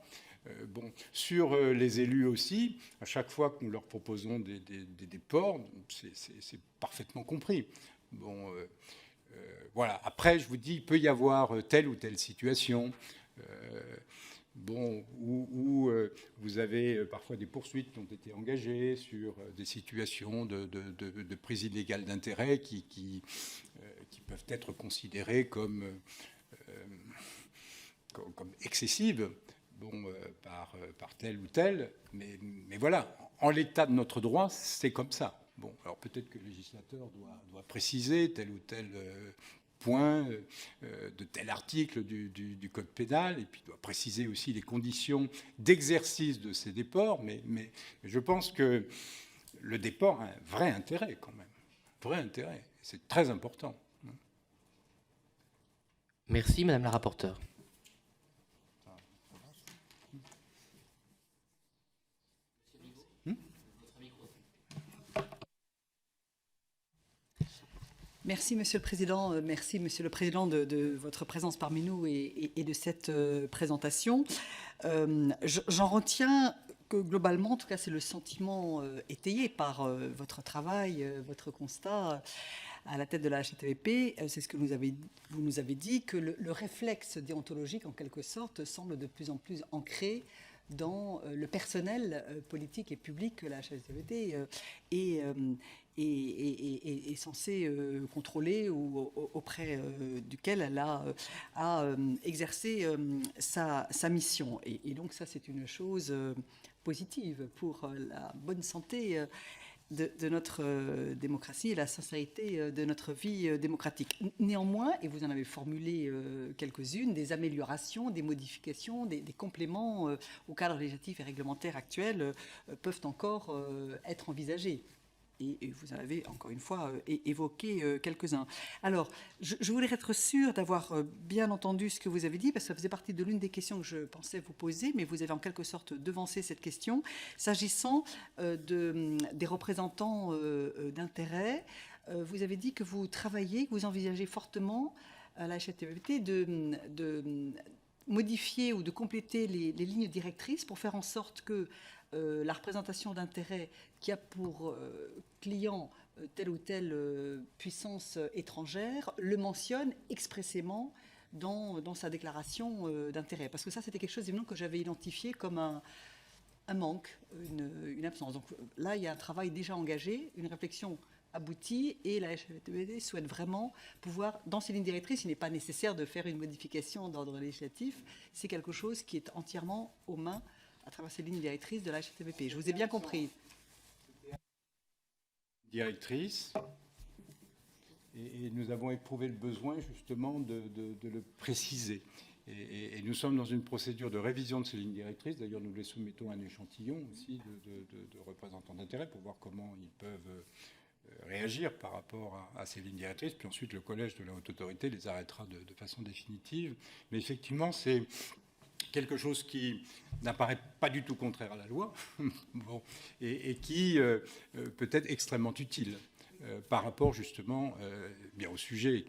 Bon, sur les élus aussi, à chaque fois que nous leur proposons des déports, c'est parfaitement compris. Bon, voilà. Après, je vous dis, il peut y avoir telle ou telle situation. Bon, où vous avez parfois des poursuites qui ont été engagées sur des situations de prise illégale d'intérêt qui peuvent être considérées comme excessives, bon, par tel ou tel. Mais voilà, en l'état de notre droit, c'est comme ça. Bon, alors peut-être que le législateur doit préciser tel ou tel point de tel article du Code pénal, et puis doit préciser aussi les conditions d'exercice de ces déports, mais je pense que le déport a un vrai intérêt quand même, vrai intérêt, c'est très important. Merci, Madame la rapporteure. Merci, Monsieur le Président. Merci, Monsieur le Président, de votre présence parmi nous et de cette présentation. J'en retiens que globalement, en tout cas, c'est le sentiment étayé par votre travail, votre constat à la tête de la HATVP. C'est ce que vous nous avez dit, que le réflexe déontologique, en quelque sorte, semble de plus en plus ancré dans le personnel politique et public que la HATVP est censée contrôler ou auprès duquel elle a exercé sa mission. Et donc ça, c'est une chose positive pour la bonne santé de notre démocratie et la sincérité de notre vie démocratique. Néanmoins, et vous en avez formulé quelques-unes, des améliorations, des modifications, des compléments au cadre législatif et réglementaire actuel peuvent encore être envisagés. Et vous en avez, encore une fois, évoqué quelques-uns. Alors, je voulais être sûre d'avoir bien entendu ce que vous avez dit, parce que ça faisait partie de l'une des questions que je pensais vous poser, mais vous avez en quelque sorte devancé cette question. S'agissant des représentants d'intérêt, vous avez dit que vous travaillez, que vous envisagez fortement à la HATVP de modifier ou de compléter les lignes directrices pour faire en sorte que la représentation d'intérêt qui a pour client telle ou telle puissance étrangère le mentionne expressément dans sa déclaration d'intérêt. Parce que ça, c'était quelque chose évidemment que j'avais identifié comme un manque, une absence. Donc là, il y a un travail déjà engagé, une réflexion aboutie, et la HATVP souhaite vraiment pouvoir, dans ces lignes directrices, il n'est pas nécessaire de faire une modification d'ordre législatif, c'est quelque chose qui est entièrement aux mains à travers ces lignes directrices de la HATVP. Je vous ai bien compris. Directrice, et nous avons éprouvé le besoin justement de le préciser. Et nous sommes dans une procédure de révision de ces lignes directrices. D'ailleurs, nous les soumettons à un échantillon aussi de représentants d'intérêt pour voir comment ils peuvent réagir par rapport à ces lignes directrices. Puis ensuite, le collège de la haute autorité les arrêtera de façon définitive. Mais effectivement, c'est quelque chose qui n'apparaît pas du tout contraire à la loi, bon, et qui peut être extrêmement utile par rapport justement bien aux sujets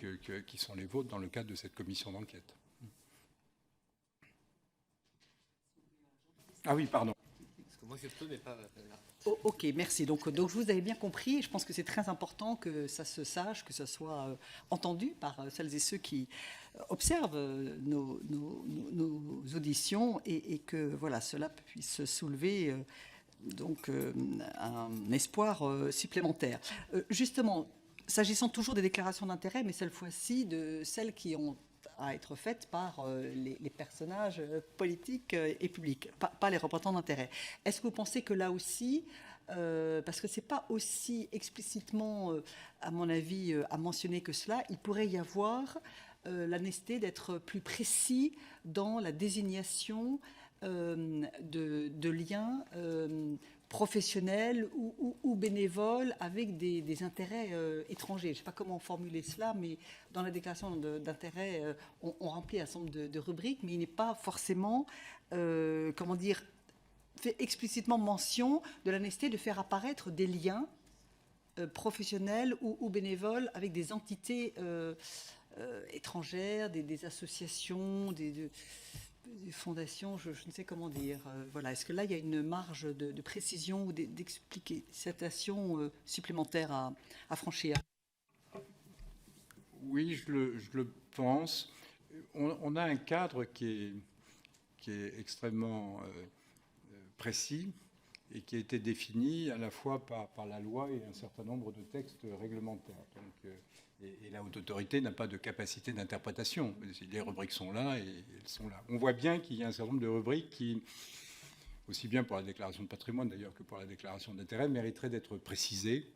qui sont les vôtres dans le cadre de cette commission d'enquête. Ah oui, pardon. Moi, je peux, mais pas là. Oh, ok, merci. Donc, je vous avais bien compris. Je pense que c'est très important que ça se sache, que ça soit entendu par celles et ceux qui observent nos auditions et que voilà, cela puisse soulever un espoir supplémentaire. Justement, s'agissant toujours des déclarations d'intérêt, mais cette fois-ci de celles qui ont à être faites par les personnages politiques et publics, pas les représentants d'intérêt. Est-ce que vous pensez que là aussi, parce que ce n'est pas aussi explicitement, à mon avis, à mentionner que cela, il pourrait y avoir la nécessité d'être plus précis dans la désignation de liens professionnels ou bénévoles avec des intérêts étrangers. Je ne sais pas comment formuler cela, mais dans la déclaration d'intérêt, on remplit un certain nombre de rubriques, mais il n'est pas forcément, fait explicitement mention de la nécessité de faire apparaître des liens professionnels ou bénévoles avec des entités étrangères, des associations, des fondations, je ne sais comment dire. Voilà. Est-ce que là, il y a une marge de précision ou d'explicitation supplémentaire à franchir? Oui, je le pense. On a un cadre qui est extrêmement précis et qui a été défini à la fois par la loi et un certain nombre de textes réglementaires. Donc, et la haute autorité n'a pas de capacité d'interprétation. Les rubriques sont là et elles sont là. On voit bien qu'il y a un certain nombre de rubriques qui, aussi bien pour la déclaration de patrimoine d'ailleurs que pour la déclaration d'intérêt, mériteraient d'être précisées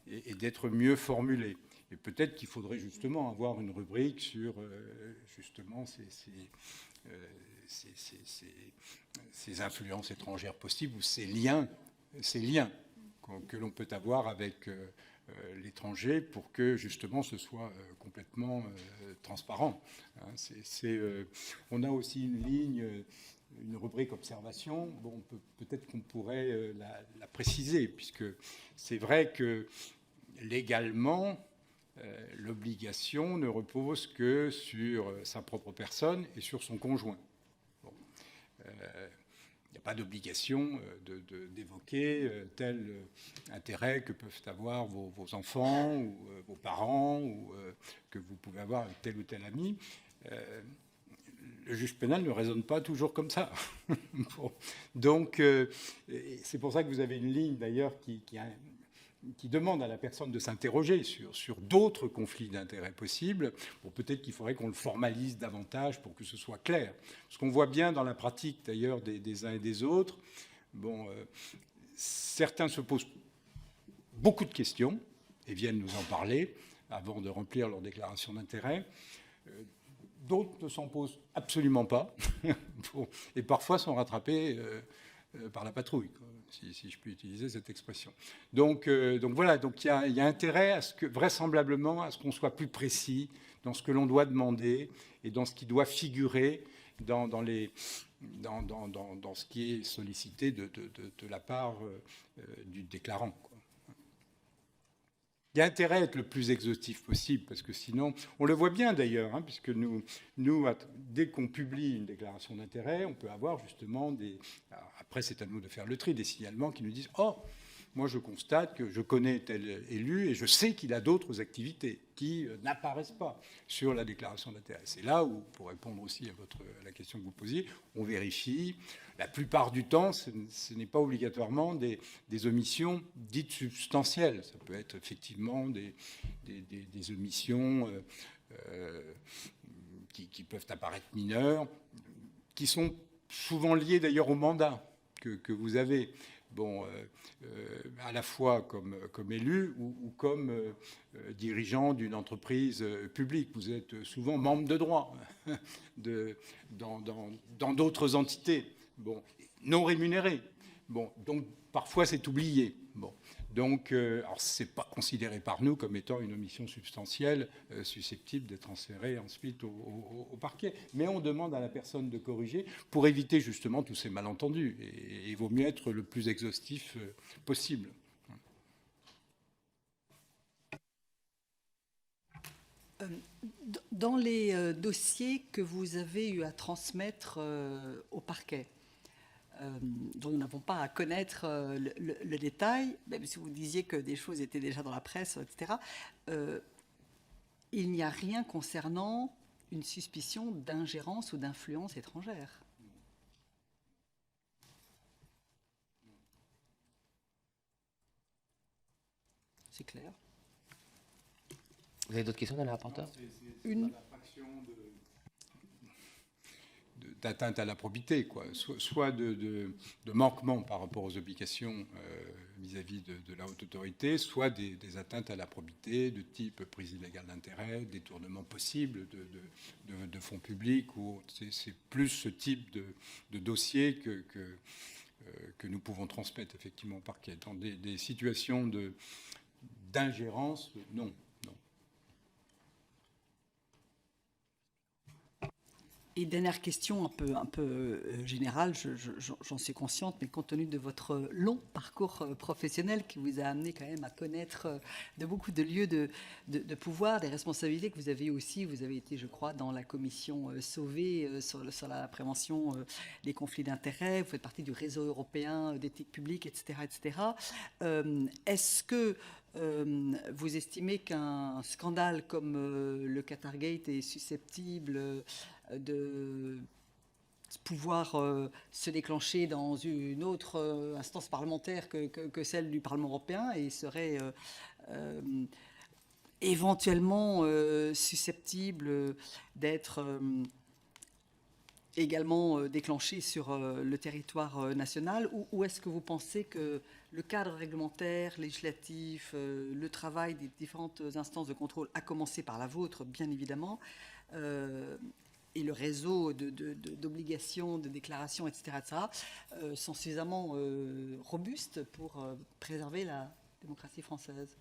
et d'être mieux formulées. Et peut-être qu'il faudrait justement avoir une rubrique sur justement ces influences étrangères possibles ou ces liens que l'on peut avoir avec l'étranger pour que justement ce soit complètement transparent. On a aussi une ligne, une rubrique observation. Bon, peut-être qu'on pourrait la préciser, puisque c'est vrai que légalement, l'obligation ne repose que sur sa propre personne et sur son conjoint. Bon. Il n'y a pas d'obligation d'évoquer tel intérêt que peuvent avoir vos enfants ou vos parents ou que vous pouvez avoir avec tel ou tel ami. Le juge pénal ne raisonne pas toujours comme ça. Bon. Donc, c'est pour ça que vous avez une ligne d'ailleurs qui demande à la personne de s'interroger sur d'autres conflits d'intérêts possibles. Bon, peut-être qu'il faudrait qu'on le formalise davantage pour que ce soit clair. Ce qu'on voit bien dans la pratique, d'ailleurs, des uns et des autres, bon, certains se posent beaucoup de questions et viennent nous en parler avant de remplir leur déclaration d'intérêt. D'autres ne s'en posent absolument pas bon, et parfois sont rattrapés par la patrouille, quoi, si je puis utiliser cette expression. Donc voilà, donc il y a intérêt à ce que, vraisemblablement, à ce qu'on soit plus précis dans ce que l'on doit demander et dans ce qui doit figurer dans ce qui est sollicité de la part du déclarant, quoi. Il y a intérêt à être le plus exhaustif possible, parce que sinon, on le voit bien d'ailleurs, hein, puisque nous, dès qu'on publie une déclaration d'intérêt, on peut avoir justement après c'est à nous de faire le tri, des signalements qui nous disent « Oh, moi je constate que je connais tel élu et je sais qu'il a d'autres activités qui n'apparaissent pas sur la déclaration d'intérêt. » C'est là où, pour répondre aussi à la question que vous posiez, on vérifie. La plupart du temps, ce n'est pas obligatoirement des omissions dites substantielles. Ça peut être effectivement des omissions qui peuvent apparaître mineures, qui sont souvent liées d'ailleurs au mandat que vous avez. Bon, à la fois comme élu ou comme dirigeant d'une entreprise publique. Vous êtes souvent membre de droit dans d'autres entités, bon, non rémunérées. Bon, donc parfois c'est oublié. Bon, donc, alors c'est pas considéré par nous comme étant une omission substantielle susceptible d'être transférée ensuite au parquet. Mais on demande à la personne de corriger pour éviter justement tous ces malentendus. Et il vaut mieux être le plus exhaustif possible. Dans les dossiers que vous avez eu à transmettre au parquet, dont nous n'avons pas à connaître le détail, même si vous disiez que des choses étaient déjà dans la presse, etc. Il n'y a rien concernant une suspicion d'ingérence ou d'influence étrangère. C'est clair. Vous avez d'autres questions, Madame la rapporteure? Une d'atteinte à la probité, quoi. Soit de manquement par rapport aux obligations vis-à-vis de la haute autorité, soit des atteintes à la probité de type prise illégale d'intérêt, détournement possible de fonds publics. C'est plus ce type de dossier que nous pouvons transmettre effectivement au parquet. Dans des situations d'ingérence, non. Et dernière question un peu générale, j'en suis consciente, mais compte tenu de votre long parcours professionnel qui vous a amené quand même à connaître de beaucoup de lieux de pouvoir, des responsabilités que vous avez aussi, vous avez été, je crois, dans la commission Sauvé sur la prévention des conflits d'intérêts, vous faites partie du réseau européen d'éthique publique, etc. etc. Est-ce que vous estimez qu'un scandale comme le Qatargate est susceptible de pouvoir se déclencher dans une autre instance parlementaire que celle du Parlement européen et serait éventuellement susceptible d'être également déclenché sur le territoire national, ou est-ce que vous pensez que le cadre réglementaire, législatif, le travail des différentes instances de contrôle, à commencer par la vôtre, bien évidemment, et le réseau d'obligations, de déclarations, etc., sont suffisamment robustes pour préserver la démocratie française?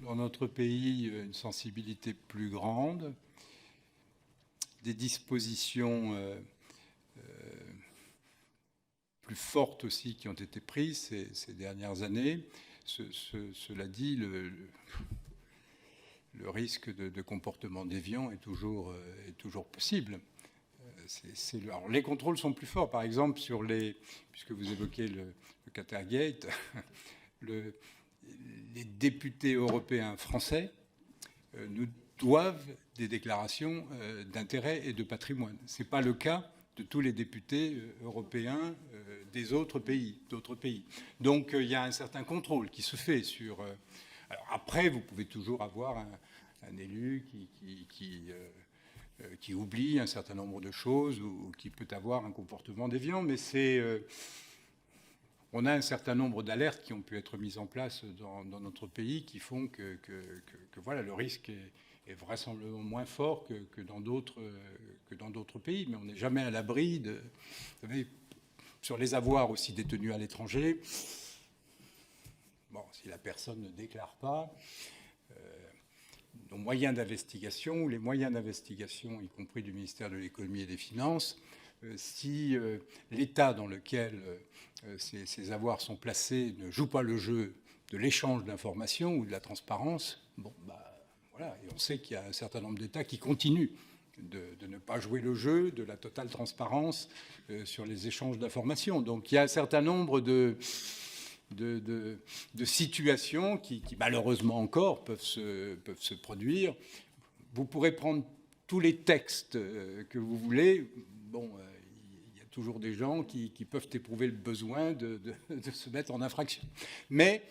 Dans notre pays, une sensibilité plus grande, des dispositions plus fortes aussi qui ont été prises ces dernières années. Cela dit, le risque de comportement déviant est toujours possible. Alors, les contrôles sont plus forts. Par exemple, puisque vous évoquez le Qatargate, les députés européens français nous doivent des déclarations d'intérêt et de patrimoine. Ce n'est pas le cas de tous les députés européens des autres pays, d'autres pays. Donc il y a un certain contrôle qui se fait sur... Alors après, vous pouvez toujours avoir un élu qui oublie un certain nombre de choses ou qui peut avoir un comportement déviant, mais on a un certain nombre d'alertes qui ont pu être mises en place dans notre pays qui font que voilà, le risque est vraisemblablement moins fort que dans d'autres pays. Mais on n'est jamais à l'abri vous savez, sur les avoirs aussi détenus à l'étranger. Bon, si la personne ne déclare pas, nos moyens d'investigation, ou les moyens d'investigation, y compris du ministère de l'économie et des finances, si l'État dans lequel ces avoirs sont placés ne joue pas le jeu de l'échange d'informations ou de la transparence, bon, voilà. Et on sait qu'il y a un certain nombre d'États qui continuent de ne pas jouer le jeu de la totale transparence sur les échanges d'informations. Donc il y a un certain nombre de situations qui malheureusement encore peuvent se produire. Vous pourrez prendre tous les textes que vous voulez. Bon, il y a toujours des gens qui peuvent éprouver le besoin de se mettre en infraction. Mais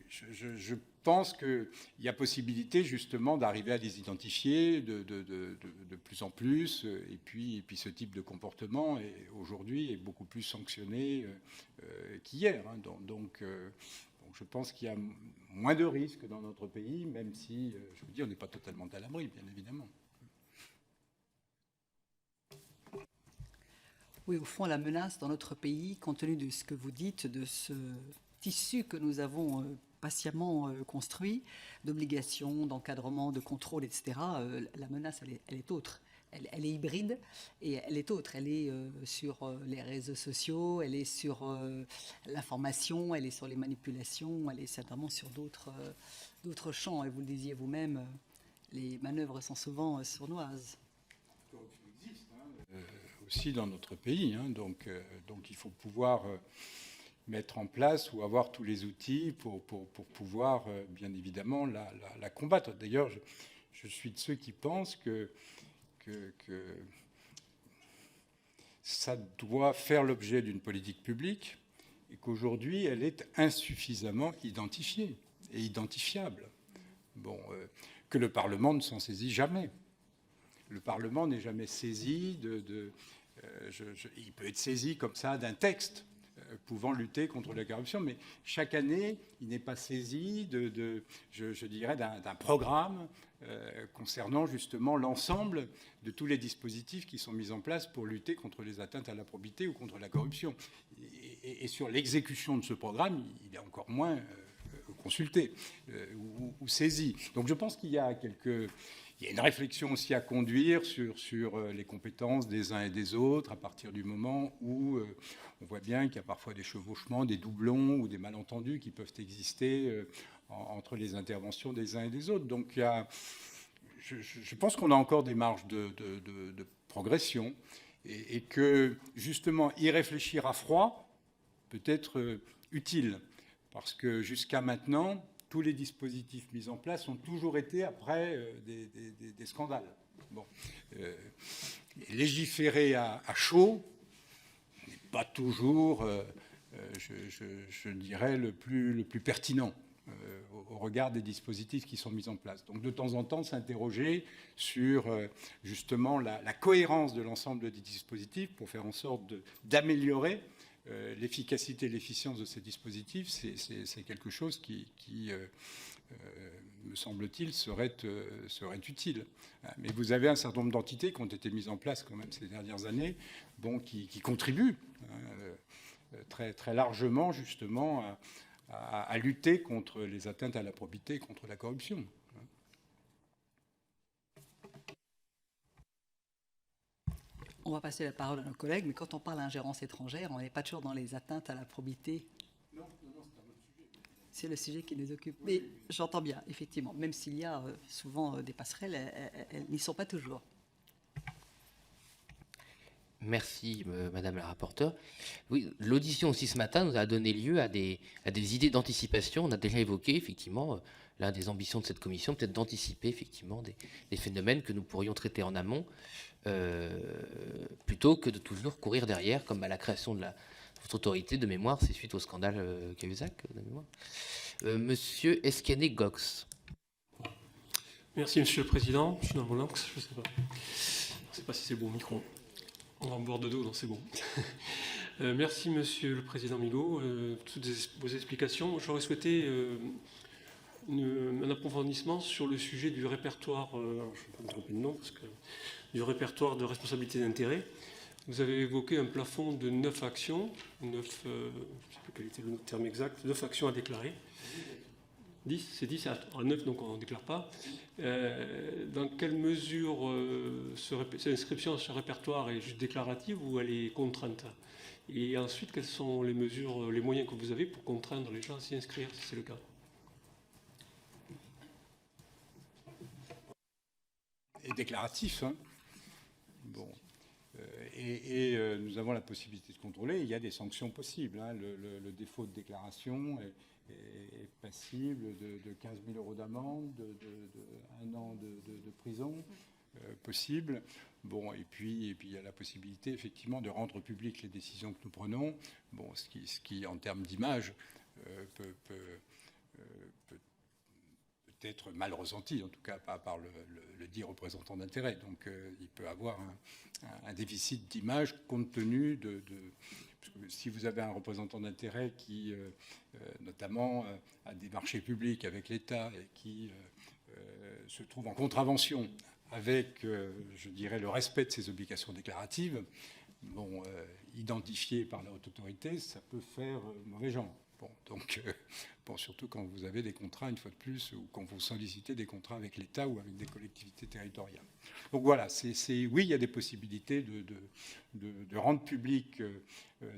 je pense qu'il y a possibilité justement d'arriver à les identifier de plus en plus. Et puis ce type de comportement aujourd'hui est beaucoup plus sanctionné qu'hier. Hein. Donc je pense qu'il y a moins de risques dans notre pays, même si, je vous dis, on n'est pas totalement à l'abri, bien évidemment. Oui, au fond, la menace dans notre pays, compte tenu de ce que vous dites, de ce tissu que nous avons patiemment construit, d'obligations, d'encadrement, de contrôle, etc., la menace, elle est autre. Elle est hybride et elle est autre. Elle est sur les réseaux sociaux, elle est sur l'information, elle est sur les manipulations, elle est certainement sur d'autres champs. Et vous le disiez vous-même, les manœuvres sont souvent sournoises. Corruption existe, hein. aussi dans notre pays. Hein. Donc il faut pouvoir mettre en place ou avoir tous les outils pour pouvoir, bien évidemment, la combattre. D'ailleurs, je suis de ceux qui pensent que ça doit faire l'objet d'une politique publique et qu'aujourd'hui, elle est insuffisamment identifiée et identifiable. Bon, que le Parlement ne s'en saisit jamais. Le Parlement n'est jamais saisi il peut être saisi comme ça d'un texte pouvant lutter contre la corruption, mais chaque année, il n'est pas saisi je dirais, d'un programme concernant justement l'ensemble de tous les dispositifs qui sont mis en place pour lutter contre les atteintes à la probité ou contre la corruption. Et sur l'exécution de ce programme, il est encore moins consulté ou saisi. Donc je pense qu'il y a une réflexion aussi à conduire sur les compétences des uns et des autres à partir du moment où on voit bien qu'il y a parfois des chevauchements, des doublons ou des malentendus qui peuvent exister entre les interventions des uns et des autres. Donc je pense qu'on a encore des marges de progression et que justement y réfléchir à froid peut être utile parce que jusqu'à maintenant, tous les dispositifs mis en place ont toujours été après des scandales. Bon. Légiférer à chaud n'est pas toujours, je dirais, le plus pertinent au regard des dispositifs qui sont mis en place. Donc de temps en temps, s'interroger sur justement la cohérence de l'ensemble des dispositifs pour faire en sorte d'améliorer l'efficacité et l'efficience de ces dispositifs, c'est quelque chose qui me semble-t-il, serait utile. Mais vous avez un certain nombre d'entités qui ont été mises en place quand même ces dernières années, qui contribuent très, très largement justement à lutter contre les atteintes à la probité et contre la corruption. On va passer la parole à nos collègues, mais quand on parle d'ingérence étrangère, on n'est pas toujours dans les atteintes à la probité. Non, c'est un autre sujet. C'est le sujet qui nous occupe. Mais j'entends bien, effectivement, même s'il y a souvent des passerelles, elles n'y sont pas toujours. Merci, Madame la rapporteure. Oui, l'audition aussi ce matin nous a donné lieu à des idées d'anticipation. On a déjà évoqué, effectivement, l'un des ambitions de cette commission, peut-être d'anticiper, effectivement, des phénomènes que nous pourrions traiter en amont, plutôt que de toujours courir derrière, comme à la création de votre autorité de mémoire, c'est suite au scandale Cahuzac de mémoire. Monsieur Esquenet-Gox. Merci, Monsieur le Président. Je suis dans mon axe, je ne sais pas. Je ne sais pas si c'est le bon micro. On va en bord de dos, non, c'est bon. Merci, Monsieur le Président Migaud, toutes vos explications. J'aurais souhaité un approfondissement sur le sujet du répertoire, je ne vais pas me tromper de nom, du répertoire de responsabilité d'intérêt. Vous avez évoqué un plafond de 9 actions, 9, je ne sais plus quel était le terme exact, 9 actions à déclarer. 10, c'est 10, à 9, donc on ne déclare pas. Dans quelle mesure cette inscription sur répertoire est juste déclarative ou elle est contrainte? Et ensuite, quelles sont les mesures, les moyens que vous avez pour contraindre les gens à s'y inscrire, si c'est le cas? Et déclaratif, hein. Bon. Nous avons la possibilité de contrôler. Il y a des sanctions possibles. Hein. Le défaut de déclaration est passible de 15 000 € d'amende, de 1 an de prison possible. Bon, et puis il y a la possibilité effectivement de rendre publiques les décisions que nous prenons. Bon, ce qui en termes d'image peut être mal ressenti, en tout cas pas par le dit représentant d'intérêt. Donc il peut avoir un déficit d'image compte tenu parce que si vous avez un représentant d'intérêt qui, notamment, a des marchés publics avec l'État et qui se trouve en contravention avec, je dirais, le respect de ses obligations déclaratives, bon, identifié par la haute autorité, ça peut faire mauvais genre. Bon, donc, surtout quand vous avez des contrats, une fois de plus, ou quand vous sollicitez des contrats avec l'État ou avec des collectivités territoriales. Donc voilà, oui, il y a des possibilités de rendre public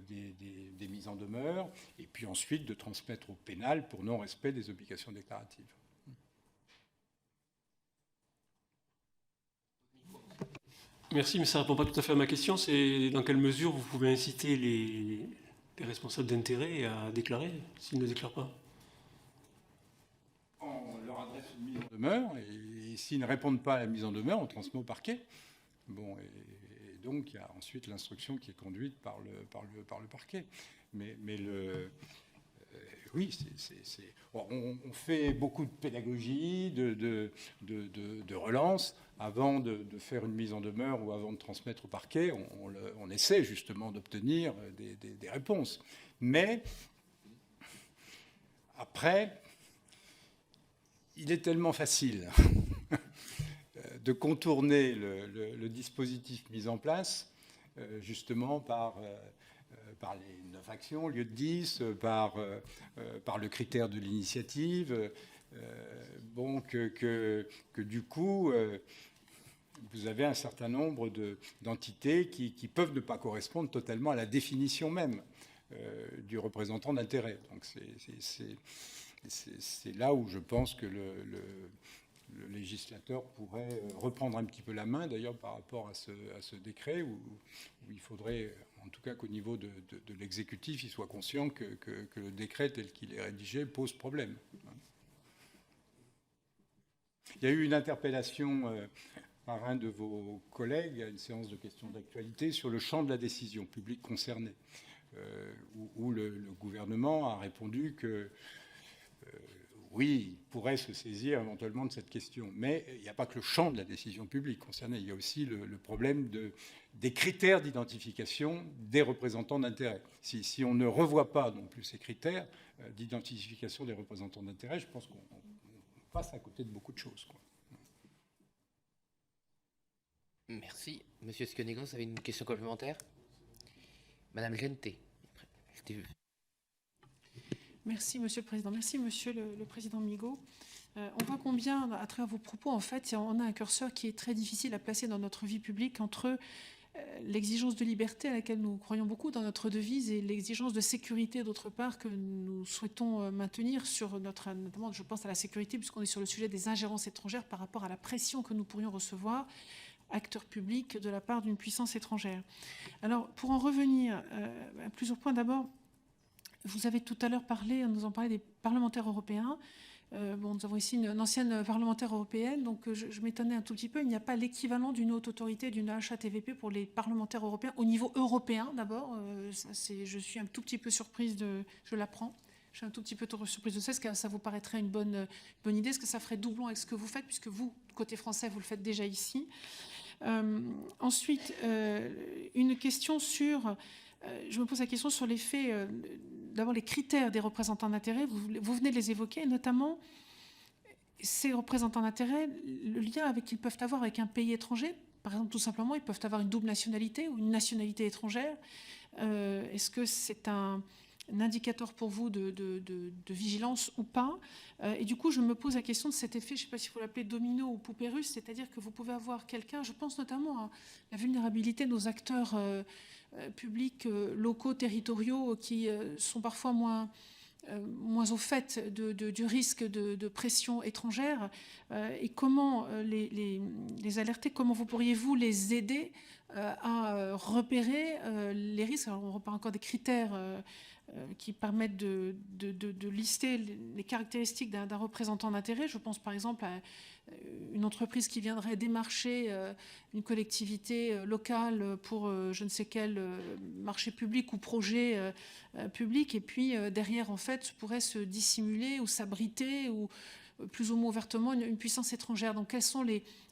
des mises en demeure, et puis ensuite de transmettre au pénal pour non-respect des obligations déclaratives. Merci, mais ça ne répond pas tout à fait à ma question. C'est dans quelle mesure vous pouvez inciter les responsables d'intérêt à déclarer s'ils ne déclarent pas? On leur adresse une mise en demeure, et s'ils ne répondent pas à la mise en demeure, on transmet au parquet. Bon, et donc il y a ensuite l'instruction qui est conduite par le parquet. Mais oui, on fait beaucoup de pédagogie, de relance avant de faire une mise en demeure ou avant de transmettre au parquet. On essaie justement d'obtenir des réponses. Mais après, il est tellement facile de contourner le dispositif mis en place, justement par les 9 actions au lieu de 10, par le critère de l'initiative, que du coup, vous avez un certain nombre d'entités qui peuvent ne pas correspondre totalement à la définition même du représentant d'intérêt. Donc c'est là où je pense que le législateur pourrait reprendre un petit peu la main, d'ailleurs, par rapport à ce décret, où il faudrait, en tout cas qu'au niveau de l'exécutif, il soit conscient que le décret tel qu'il est rédigé pose problème. Il y a eu une interpellation par un de vos collègues à une séance de questions d'actualité sur le champ de la décision publique concernée, où le gouvernement a répondu que oui, il pourrait se saisir éventuellement de cette question. Mais il n'y a pas que le champ de la décision publique concerné. Il y a aussi le problème des critères d'identification des représentants d'intérêt. Si on ne revoit pas non plus ces critères d'identification des représentants d'intérêt, je pense qu'on passe à côté de beaucoup de choses, quoi. Merci. Monsieur Sconego, vous avez une question complémentaire? Madame Genté. Merci, Monsieur le Président. Merci, Monsieur le Président Migaud. On voit combien, à travers vos propos, en fait, on a un curseur qui est très difficile à placer dans notre vie publique entre l'exigence de liberté à laquelle nous croyons beaucoup dans notre devise et l'exigence de sécurité, d'autre part, que nous souhaitons maintenir sur notre... Notamment, je pense à la sécurité, puisqu'on est sur le sujet des ingérences étrangères par rapport à la pression que nous pourrions recevoir, acteurs publics, de la part d'une puissance étrangère. Alors, pour en revenir à plusieurs points, d'abord, vous avez tout à l'heure parlé, nous en parlé des parlementaires européens. Nous avons ici une ancienne parlementaire européenne, donc je m'étonnais un tout petit peu. Il n'y a pas l'équivalent d'une haute autorité, d'une HATVP pour les parlementaires européens, au niveau européen d'abord. Je suis un tout petit peu surprise je l'apprends. Je suis un tout petit peu surprise de ça. Est-ce que ça vous paraîtrait une bonne idée? Est-ce que ça ferait doublon avec ce que vous faites, puisque vous, côté français, vous le faites déjà ici? Ensuite, une question sur... je me pose la question sur l'effet, d'abord les critères des représentants d'intérêt. Vous venez de les évoquer, notamment ces représentants d'intérêt, le lien qu'ils peuvent avoir avec un pays étranger. Par exemple, tout simplement, ils peuvent avoir une double nationalité ou une nationalité étrangère. Est-ce que c'est un indicateur pour vous de vigilance ou pas? Et du coup, je me pose la question de cet effet, je ne sais pas s'il faut l'appeler domino ou poupée russe, c'est-à-dire que vous pouvez avoir quelqu'un, je pense notamment à la vulnérabilité de nos acteurs publics, locaux, territoriaux, qui sont parfois moins au fait du risque de pression étrangère, et comment les alerter, comment vous pourriez-vous les aider à repérer les risques? Alors on repart encore des critères qui permettent de lister les caractéristiques d'un représentant d'intérêt. Je pense par exemple à une entreprise qui viendrait démarcher une collectivité locale pour je ne sais quel marché public ou projet public, et puis derrière en fait pourrait se dissimuler ou s'abriter ou plus ou moins ouvertement une puissance étrangère. Donc quels sont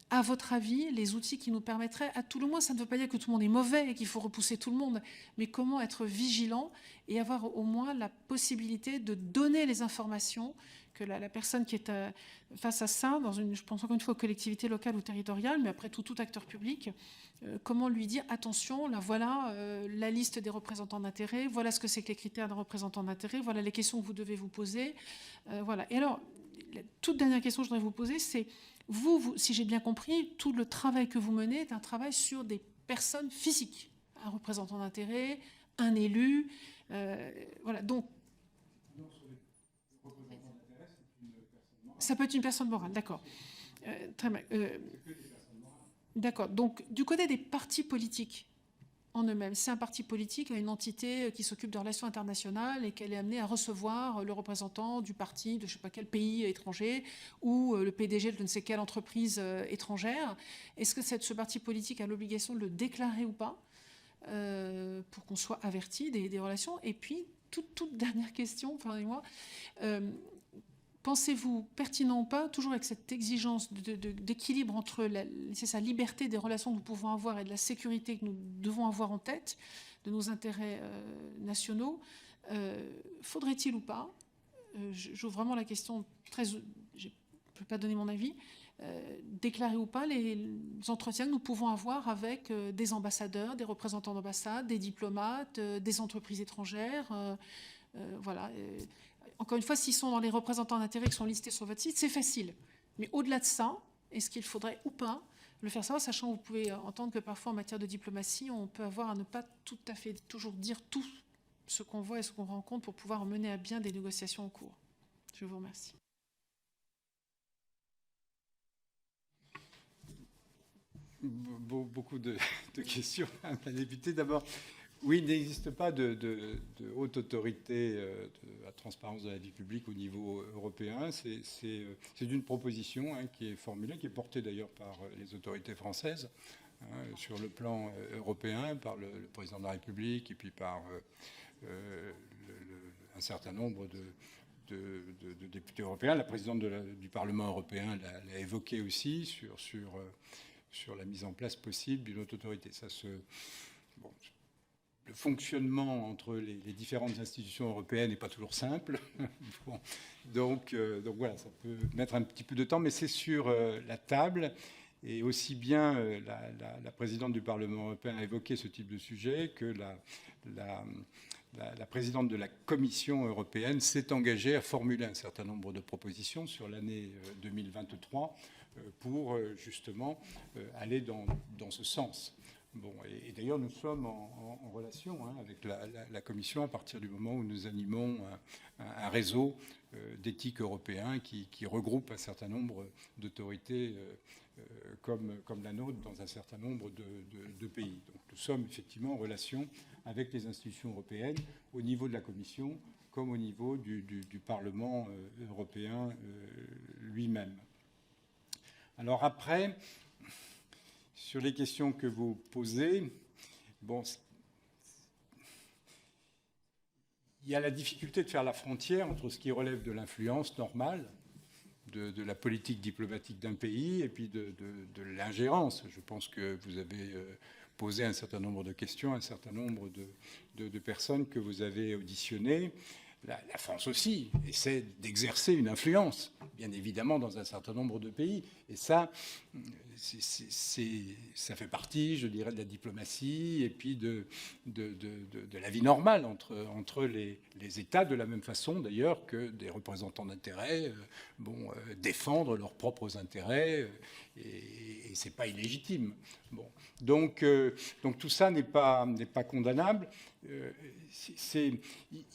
à votre avis, les outils qui nous permettraient, à tout le moins, ça ne veut pas dire que tout le monde est mauvais et qu'il faut repousser tout le monde, mais comment être vigilant et avoir au moins la possibilité de donner les informations que la personne qui est face à ça, je pense encore une fois aux collectivités locales ou territoriales, mais après tout acteur public, comment lui dire attention, là voilà la liste des représentants d'intérêt, voilà ce que c'est que les critères d'un représentant d'intérêt, voilà les questions que vous devez vous poser. Voilà. Et alors, la toute dernière question que je voudrais vous poser, c'est vous, si j'ai bien compris, tout le travail que vous menez est un travail sur des personnes physiques, un représentant d'intérêt, un élu, voilà. Donc, ça peut être une personne morale, d'accord. Très bien. D'accord. Donc, du côté des partis politiques en eux-mêmes, c'est un parti politique, une entité qui s'occupe de relations internationales et qu'elle est amenée à recevoir le représentant du parti de je ne sais pas quel pays étranger ou le PDG de je ne sais quelle entreprise étrangère. Est-ce que ce parti politique a l'obligation de le déclarer ou pas pour qu'on soit averti des relations? Et puis, toute dernière question, pardonnez-moi. Pensez-vous pertinent ou pas, toujours avec cette exigence d'équilibre entre sa liberté des relations que nous pouvons avoir et de la sécurité que nous devons avoir en tête, de nos intérêts nationaux, faudrait-il ou pas, j'ouvre vraiment la question je ne peux pas donner mon avis, déclarer ou pas les entretiens que nous pouvons avoir avec des ambassadeurs, des représentants d'ambassade, des diplomates, des entreprises étrangères, voilà. Encore une fois, s'ils sont dans les représentants d'intérêt qui sont listés sur votre site, c'est facile. Mais au-delà de ça, est-ce qu'il faudrait ou pas le faire savoir, sachant que vous pouvez entendre que parfois en matière de diplomatie, on peut avoir à ne pas tout à fait toujours dire tout ce qu'on voit et ce qu'on rencontre pour pouvoir mener à bien des négociations en cours. Je vous remercie. Beaucoup de questions à la députée. D'abord, oui, il n'existe pas de haute autorité de la transparence de la vie publique au niveau européen. C'est une proposition qui est formulée, qui est portée d'ailleurs par les autorités françaises sur le plan européen, par le président de la République et puis par un certain nombre de députés européens. La présidente du Parlement européen l'a évoqué aussi sur la mise en place possible d'une haute autorité. Le fonctionnement entre les différentes institutions européennes n'est pas toujours simple. Bon, donc voilà, ça peut mettre un petit peu de temps, mais c'est sur la table. Et aussi bien la présidente du Parlement européen a évoqué ce type de sujet que la présidente de la Commission européenne s'est engagée à formuler un certain nombre de propositions sur l'année 2023 pour justement aller dans ce sens. Bon, et d'ailleurs, nous sommes en relation avec la Commission à partir du moment où nous animons un réseau d'éthique européen qui regroupe un certain nombre d'autorités comme la nôtre dans un certain nombre de pays. Donc nous sommes effectivement en relation avec les institutions européennes au niveau de la Commission comme au niveau du Parlement européen lui-même. Alors après, sur les questions que vous posez, bon, il y a la difficulté de faire la frontière entre ce qui relève de l'influence normale, de la politique diplomatique d'un pays, et puis de l'ingérence. Je pense que vous avez posé un certain nombre de questions, un certain nombre de personnes que vous avez auditionnées. La France aussi essaie d'exercer une influence, bien évidemment, dans un certain nombre de pays. Et ça, ça fait partie, je dirais, de la diplomatie et puis de la vie normale entre les États, de la même façon, d'ailleurs, que des représentants d'intérêts défendre leurs propres intérêts. Et ce n'est pas illégitime. Bon. Donc tout ça n'est pas condamnable.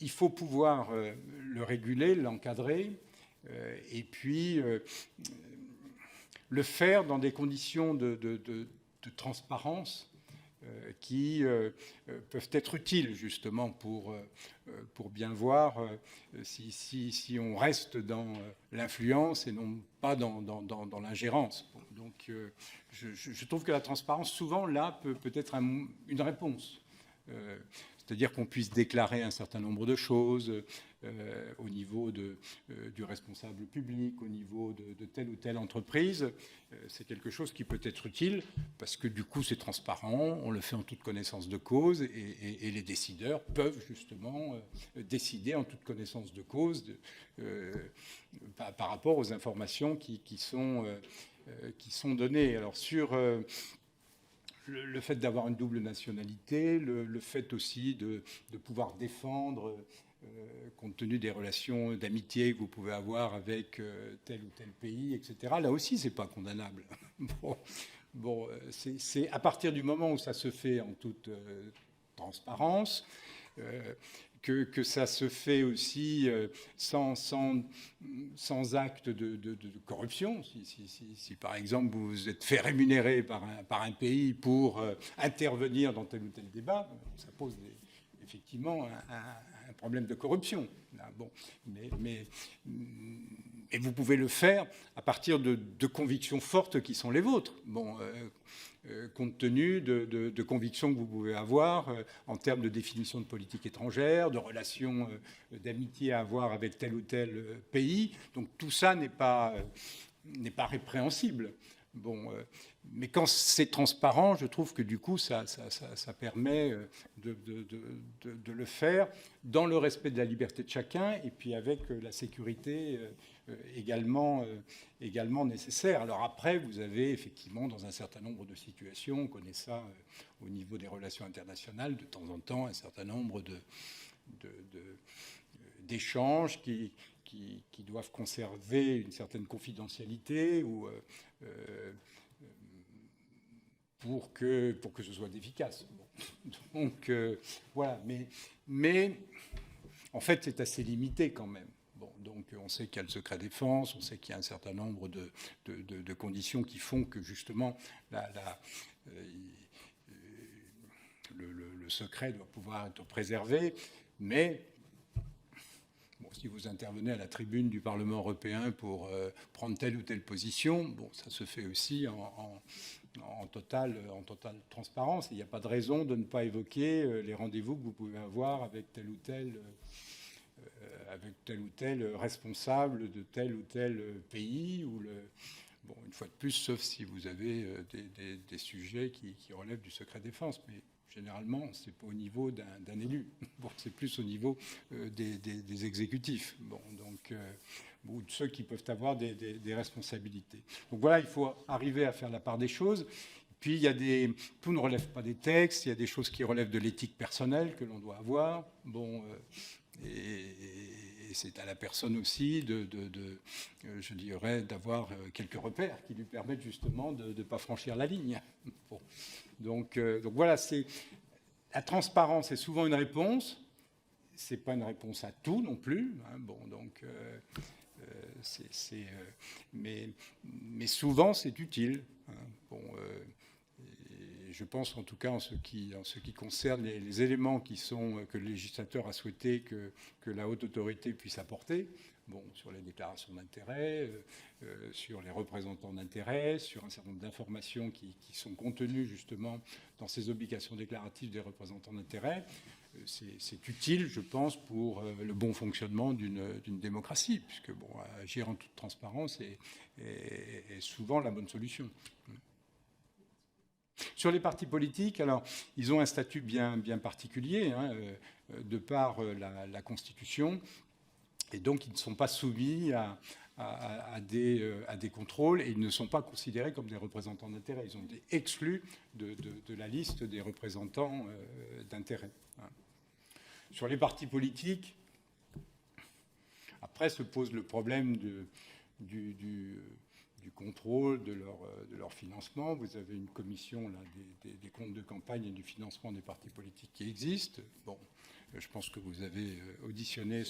Il faut pouvoir le réguler, l'encadrer, et puis le faire dans des conditions de transparence qui peuvent être utiles justement pour bien voir si on reste dans l'influence et non pas dans l'ingérence. Donc je trouve que la transparence, souvent, là, peut être une réponse. C'est-à-dire qu'on puisse déclarer un certain nombre de choses au niveau du responsable public, au niveau de telle ou telle entreprise. C'est quelque chose qui peut être utile parce que du coup c'est transparent, on le fait en toute connaissance de cause et les décideurs peuvent justement décider en toute connaissance de cause par rapport aux informations qui sont données. Alors sur le fait d'avoir une double nationalité, le fait aussi de pouvoir défendre, compte tenu des relations d'amitié que vous pouvez avoir avec tel ou tel pays, etc. Là aussi, c'est pas condamnable. Bon, c'est à partir du moment où ça se fait en toute transparence, que ça se fait aussi sans acte de corruption. Si, par exemple, vous êtes fait rémunérer par un pays pour intervenir dans tel ou tel débat, ça pose effectivement un problème de corruption. Bon, mais vous pouvez le faire à partir de convictions fortes qui sont les vôtres. Bon, compte tenu de convictions que vous pouvez avoir en termes de définition de politique étrangère, de relations d'amitié à avoir avec tel ou tel pays. Donc tout ça n'est pas répréhensible. Bon, mais quand c'est transparent, je trouve que du coup, ça permet de le faire dans le respect de la liberté de chacun et puis avec la sécurité également nécessaire. Alors après, vous avez effectivement dans un certain nombre de situations, on connaît ça au niveau des relations internationales, de temps en temps, un certain nombre d'échanges qui doivent conserver une certaine confidentialité ou pour que ce soit efficace. Bon. Donc voilà, mais en fait c'est assez limité quand même. Bon, donc on sait qu'il y a le secret défense, on sait qu'il y a un certain nombre de conditions qui font que justement le secret doit pouvoir être préservé, mais bon, si vous intervenez à la tribune du Parlement européen pour prendre telle ou telle position, bon, ça se fait aussi en totale transparence. Il n'y a pas de raison de ne pas évoquer les rendez-vous que vous pouvez avoir avec tel ou tel responsable de tel ou tel pays. Bon, une fois de plus, sauf si vous avez des sujets qui relèvent du secret défense. Mais généralement, ce n'est pas au niveau d'un élu. Bon, c'est plus au niveau des exécutifs. Bon, donc, ou de ceux qui peuvent avoir des responsabilités. Donc voilà, il faut arriver à faire la part des choses. Puis, tout ne relève pas des textes. Il y a des choses qui relèvent de l'éthique personnelle que l'on doit avoir. Bon, et c'est à la personne aussi je dirais, d'avoir quelques repères qui lui permettent justement de ne pas franchir la ligne. Bon. Donc voilà, la transparence est souvent une réponse. C'est pas une réponse à tout non plus. Hein. Bon, donc mais souvent c'est utile. Hein. Bon, je pense en tout cas en ce qui concerne les éléments que le législateur a souhaité que la haute autorité puisse apporter. Bon, sur les déclarations d'intérêt, sur les représentants d'intérêt, sur un certain nombre d'informations qui sont contenues justement dans ces obligations déclaratives des représentants d'intérêt. C'est utile, je pense, pour le bon fonctionnement d'une démocratie, puisque bon, agir en toute transparence est souvent la bonne solution. Sur les partis politiques, alors, ils ont un statut bien particulier, hein, de par la Constitution. Et donc, ils ne sont pas soumis à des contrôles et ils ne sont pas considérés comme des représentants d'intérêt. Ils ont été exclus de la liste des représentants d'intérêt. Sur les partis politiques, après se pose le problème du contrôle de leur financement. Vous avez une commission là, des comptes de campagne et du financement des partis politiques qui existe. Bon. Je pense que vous avez auditionné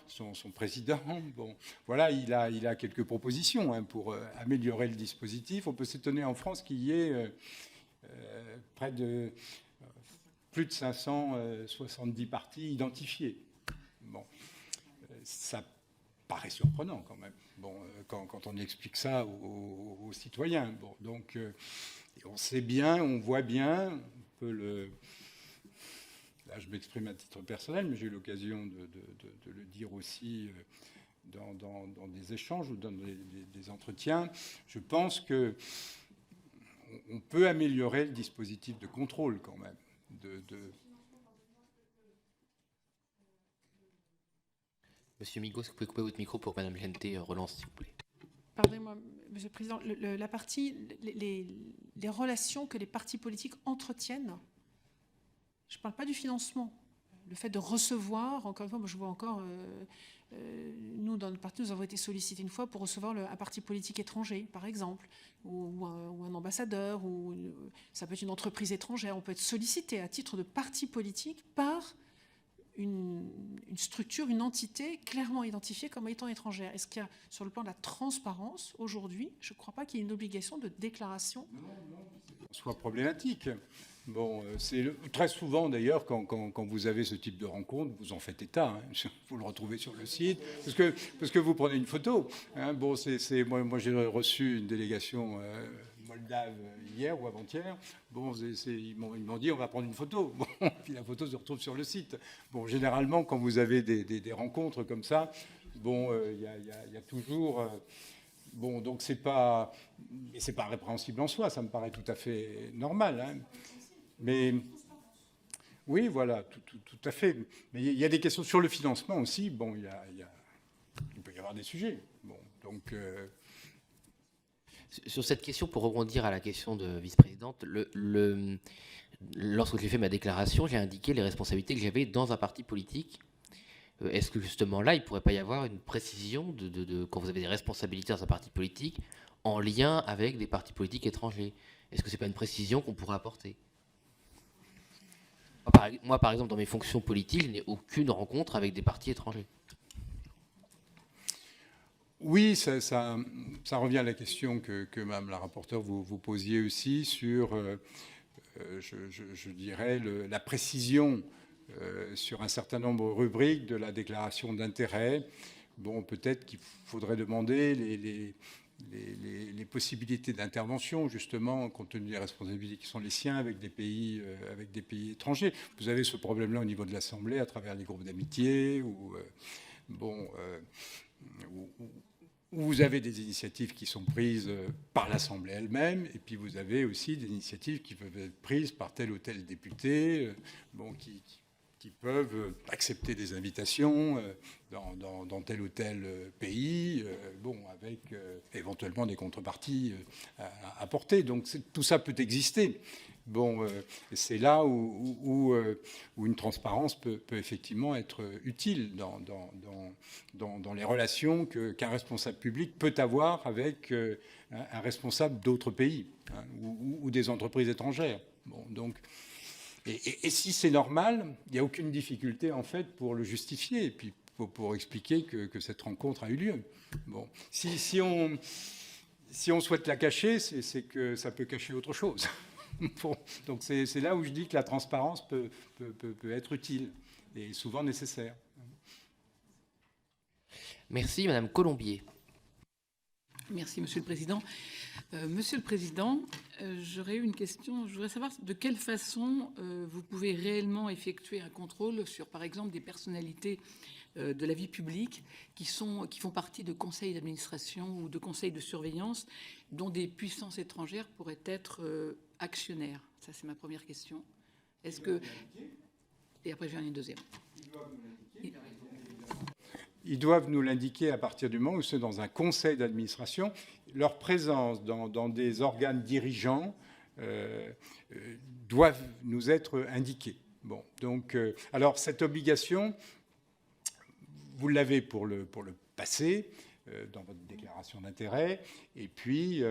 son président. Bon, voilà, il a quelques propositions hein, pour améliorer le dispositif. On peut s'étonner en France qu'il y ait plus de 570 partis identifiés. Bon, ça paraît surprenant quand même. Bon, quand on explique ça aux citoyens. Bon, donc, on sait bien, on voit bien, on peut le. Là, je m'exprime à titre personnel, mais j'ai eu l'occasion de le dire aussi dans des échanges ou dans des entretiens. Je pense qu'on peut améliorer le dispositif de contrôle quand même. Monsieur Migaud, est-ce que vous pouvez couper votre micro pour que Mme Gente relance, s'il vous plaît? Pardonnez-moi, Monsieur le Président, la partie, les relations que les partis politiques entretiennent. Je ne parle pas du financement. Le fait de recevoir, encore une fois, moi je vois encore, nous, dans notre parti, nous avons été sollicités une fois pour recevoir un parti politique étranger, par exemple, ou un ambassadeur, ou ça peut être une entreprise étrangère. On peut être sollicité à titre de parti politique par une structure, une entité clairement identifiée comme étant étrangère. Est-ce qu'il y a, sur le plan de la transparence, aujourd'hui, je ne crois pas qu'il y ait une obligation de déclaration? Soit problématique. Bon, c'est très souvent d'ailleurs quand vous avez ce type de rencontre, vous en faites état, hein, vous le retrouvez sur le site, parce que vous prenez une photo. Hein, bon, moi j'ai reçu une délégation moldave hier ou avant-hier. Bon, ils m'ont dit on va prendre une photo. Bon, puis la photo se retrouve sur le site. Bon, généralement quand vous avez des rencontres comme ça, bon, il y a toujours. Bon, donc c'est pas répréhensible en soi, ça me paraît tout à fait normal. Hein. Mais oui, voilà, tout à fait. Mais il y a des questions sur le financement aussi. Bon, il peut y avoir des sujets. Bon, donc. Sur cette question, pour rebondir à la question de vice-présidente, lorsque j'ai fait ma déclaration, j'ai indiqué les responsabilités que j'avais dans un parti politique. Est-ce que justement là, il ne pourrait pas y avoir une précision quand vous avez des responsabilités dans un parti politique en lien avec des partis politiques étrangers? Est-ce que ce n'est pas une précision qu'on pourrait apporter? Moi, par exemple, dans mes fonctions politiques, je n'ai aucune rencontre avec des partis étrangers. Oui, ça revient à la question que Mme la rapporteure vous posiez aussi sur, je dirais, la précision sur un certain nombre de rubriques de la déclaration d'intérêt. Bon, peut-être qu'il faudrait demander les possibilités d'intervention, justement, compte tenu des responsabilités qui sont les siens avec des pays étrangers. Vous avez ce problème-là au niveau de l'Assemblée, à travers les groupes d'amitié, où vous avez des initiatives qui sont prises par l'Assemblée elle-même, et puis vous avez aussi des initiatives qui peuvent être prises par tel ou tel député, qui peuvent accepter des invitations dans tel ou tel pays, avec éventuellement des contreparties à apporter. Donc tout ça peut exister. Bon, c'est là où une transparence peut effectivement être utile dans les relations qu'un responsable public peut avoir avec un responsable d'autres pays, hein, ou des entreprises étrangères. Bon, donc. Et si c'est normal, il n'y a aucune difficulté en fait pour le justifier et puis pour expliquer que cette rencontre a eu lieu. Bon, si on souhaite la cacher, c'est que ça peut cacher autre chose. Bon, donc c'est là où je dis que la transparence peut être utile et souvent nécessaire. Merci, Madame Colombier. Merci, Monsieur le Président. Monsieur le Président, j'aurais eu une question. Je voudrais savoir de quelle façon vous pouvez réellement effectuer un contrôle sur, par exemple, des personnalités de la vie publique qui font partie de conseils d'administration ou de conseils de surveillance dont des puissances étrangères pourraient être actionnaires. Ça, c'est ma première question. Est-ce que... Et après, j'ai une deuxième. Ils doivent nous l'indiquer à partir du moment où c'est dans un conseil d'administration. Leur présence dans des organes dirigeants doivent nous être indiquées. Bon, donc, alors cette obligation, vous l'avez pour le passé, dans votre déclaration d'intérêt, et puis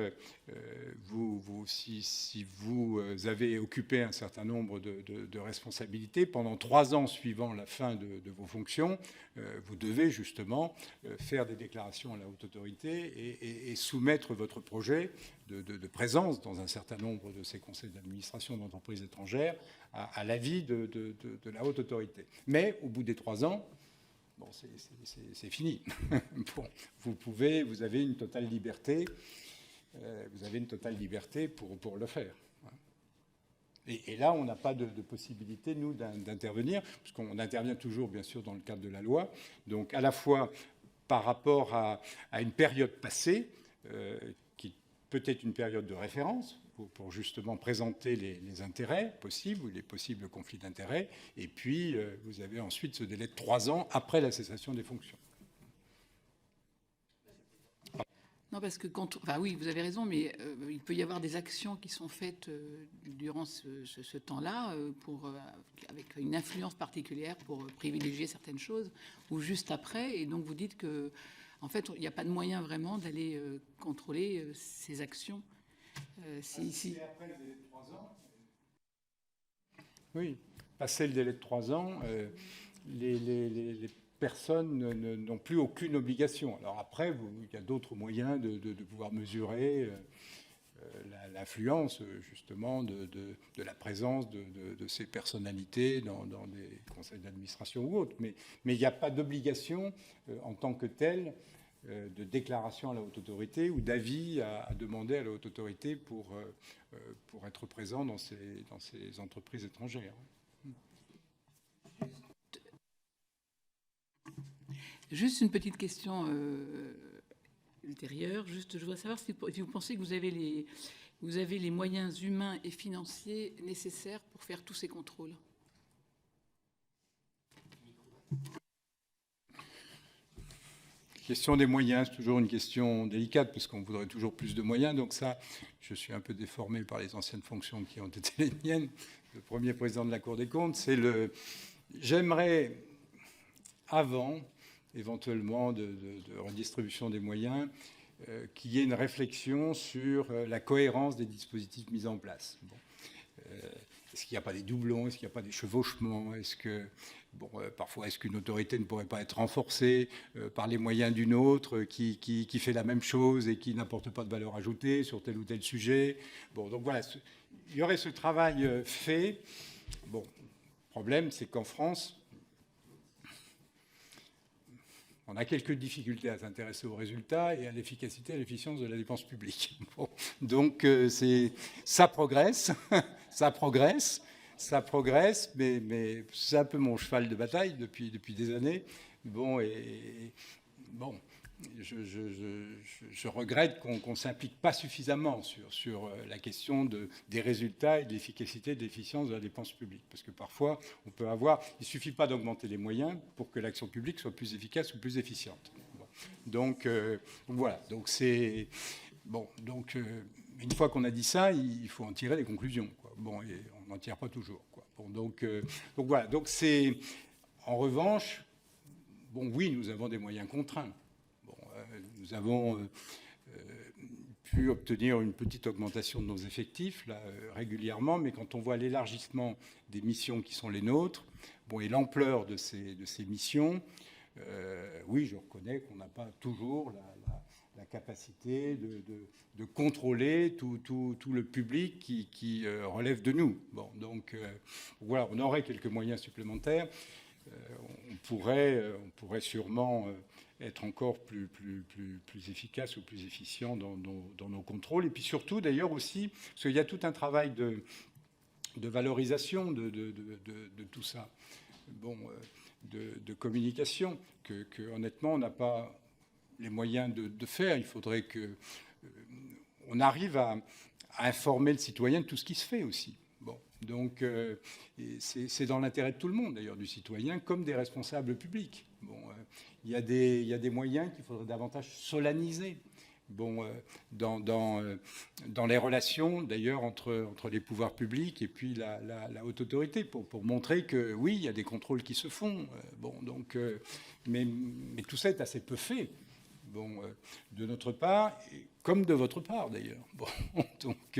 si vous avez occupé un certain nombre de responsabilités pendant 3 ans suivant la fin de vos fonctions, vous devez justement faire des déclarations à la haute autorité et soumettre votre projet de présence dans un certain nombre de ces conseils d'administration d'entreprises étrangères à l'avis de la haute autorité. Mais au bout des 3 ans, bon, c'est fini. Bon, vous avez une totale liberté. Pour le faire. Et là, on n'a pas de possibilité, nous, d'intervenir, puisqu'on intervient toujours, bien sûr, dans le cadre de la loi. Donc, à la fois par rapport à une période passée, qui peut être une période de référence, pour justement présenter les intérêts possibles ou les possibles conflits d'intérêts. Et puis, vous avez ensuite ce délai de 3 ans après la cessation des fonctions. Non, parce que oui, vous avez raison, mais il peut y avoir des actions qui sont faites durant ce temps-là avec une influence particulière pour privilégier certaines choses, ou juste après. Et donc, vous dites que, en fait, il n'y a pas de moyen vraiment d'aller contrôler ces actions. C'est après le délai de 3 ans. Oui, passer le délai de 3 ans, les personnes n'ont plus aucune obligation. Alors après, il y a d'autres moyens de pouvoir mesurer l'influence, justement, de la présence de ces personnalités dans des conseils d'administration ou autres. Mais il n'y a pas d'obligation en tant que telle de déclaration à la haute autorité ou d'avis à demander à la haute autorité pour être présent dans ces entreprises étrangères. Juste une petite question ultérieure. Juste, je voudrais savoir si vous pensez que vous avez les moyens humains et financiers nécessaires pour faire tous ces contrôles. La question des moyens, c'est toujours une question délicate parce qu'on voudrait toujours plus de moyens. Donc ça, je suis un peu déformé par les anciennes fonctions qui ont été les miennes. Le premier président de la Cour des comptes, j'aimerais, avant éventuellement de redistribution des moyens, qu'il y ait une réflexion sur la cohérence des dispositifs mis en place. Bon. Est-ce qu'il n'y a pas des doublons? Est-ce qu'il n'y a pas des chevauchements? Parfois, est-ce qu'une autorité ne pourrait pas être renforcée par les moyens d'une autre qui fait la même chose et qui n'apporte pas de valeur ajoutée sur tel ou tel sujet? Bon, donc voilà, il y aurait ce travail fait. Bon, le problème, c'est qu'en France, on a quelques difficultés à s'intéresser aux résultats et à l'efficacité et à l'efficience de la dépense publique. Bon, donc ça progresse, ça progresse, mais c'est un peu mon cheval de bataille depuis des années. Bon, je regrette qu'on ne s'implique pas suffisamment sur la question des résultats et de l'efficacité et de l'efficience de la dépense publique. Parce que parfois, il ne suffit pas d'augmenter les moyens pour que l'action publique soit plus efficace ou plus efficiente. Bon. Donc, voilà. Donc, une fois qu'on a dit ça, il faut en tirer des conclusions, quoi. Bon, et on n'en tire pas toujours, quoi. Bon, donc voilà. Donc, en revanche, oui, nous avons des moyens contraints. Nous avons pu obtenir une petite augmentation de nos effectifs là, régulièrement, mais quand on voit l'élargissement des missions qui sont les nôtres, et l'ampleur de ces missions, oui, je reconnais qu'on n'a pas toujours la capacité de contrôler tout le public qui relève de nous. Bon, donc voilà, on aurait quelques moyens supplémentaires. On pourrait sûrement être encore plus efficace ou plus efficient dans nos contrôles. Et puis surtout, d'ailleurs, aussi, parce qu'il y a tout un travail de valorisation de tout ça, de communication, que honnêtement, on n'a pas les moyens de faire. Il faudrait qu'on arrive à informer le citoyen de tout ce qui se fait aussi. Bon, donc c'est dans l'intérêt de tout le monde, d'ailleurs, du citoyen comme des responsables publics. Bon, il y a des moyens qu'il faudrait davantage solenniser. Bon, dans les relations, d'ailleurs, entre les pouvoirs publics et puis la haute autorité, pour montrer que, oui, il y a des contrôles qui se font. Bon, donc, mais tout ça est assez peu fait. Bon, de notre part, comme de votre part d'ailleurs. Bon, donc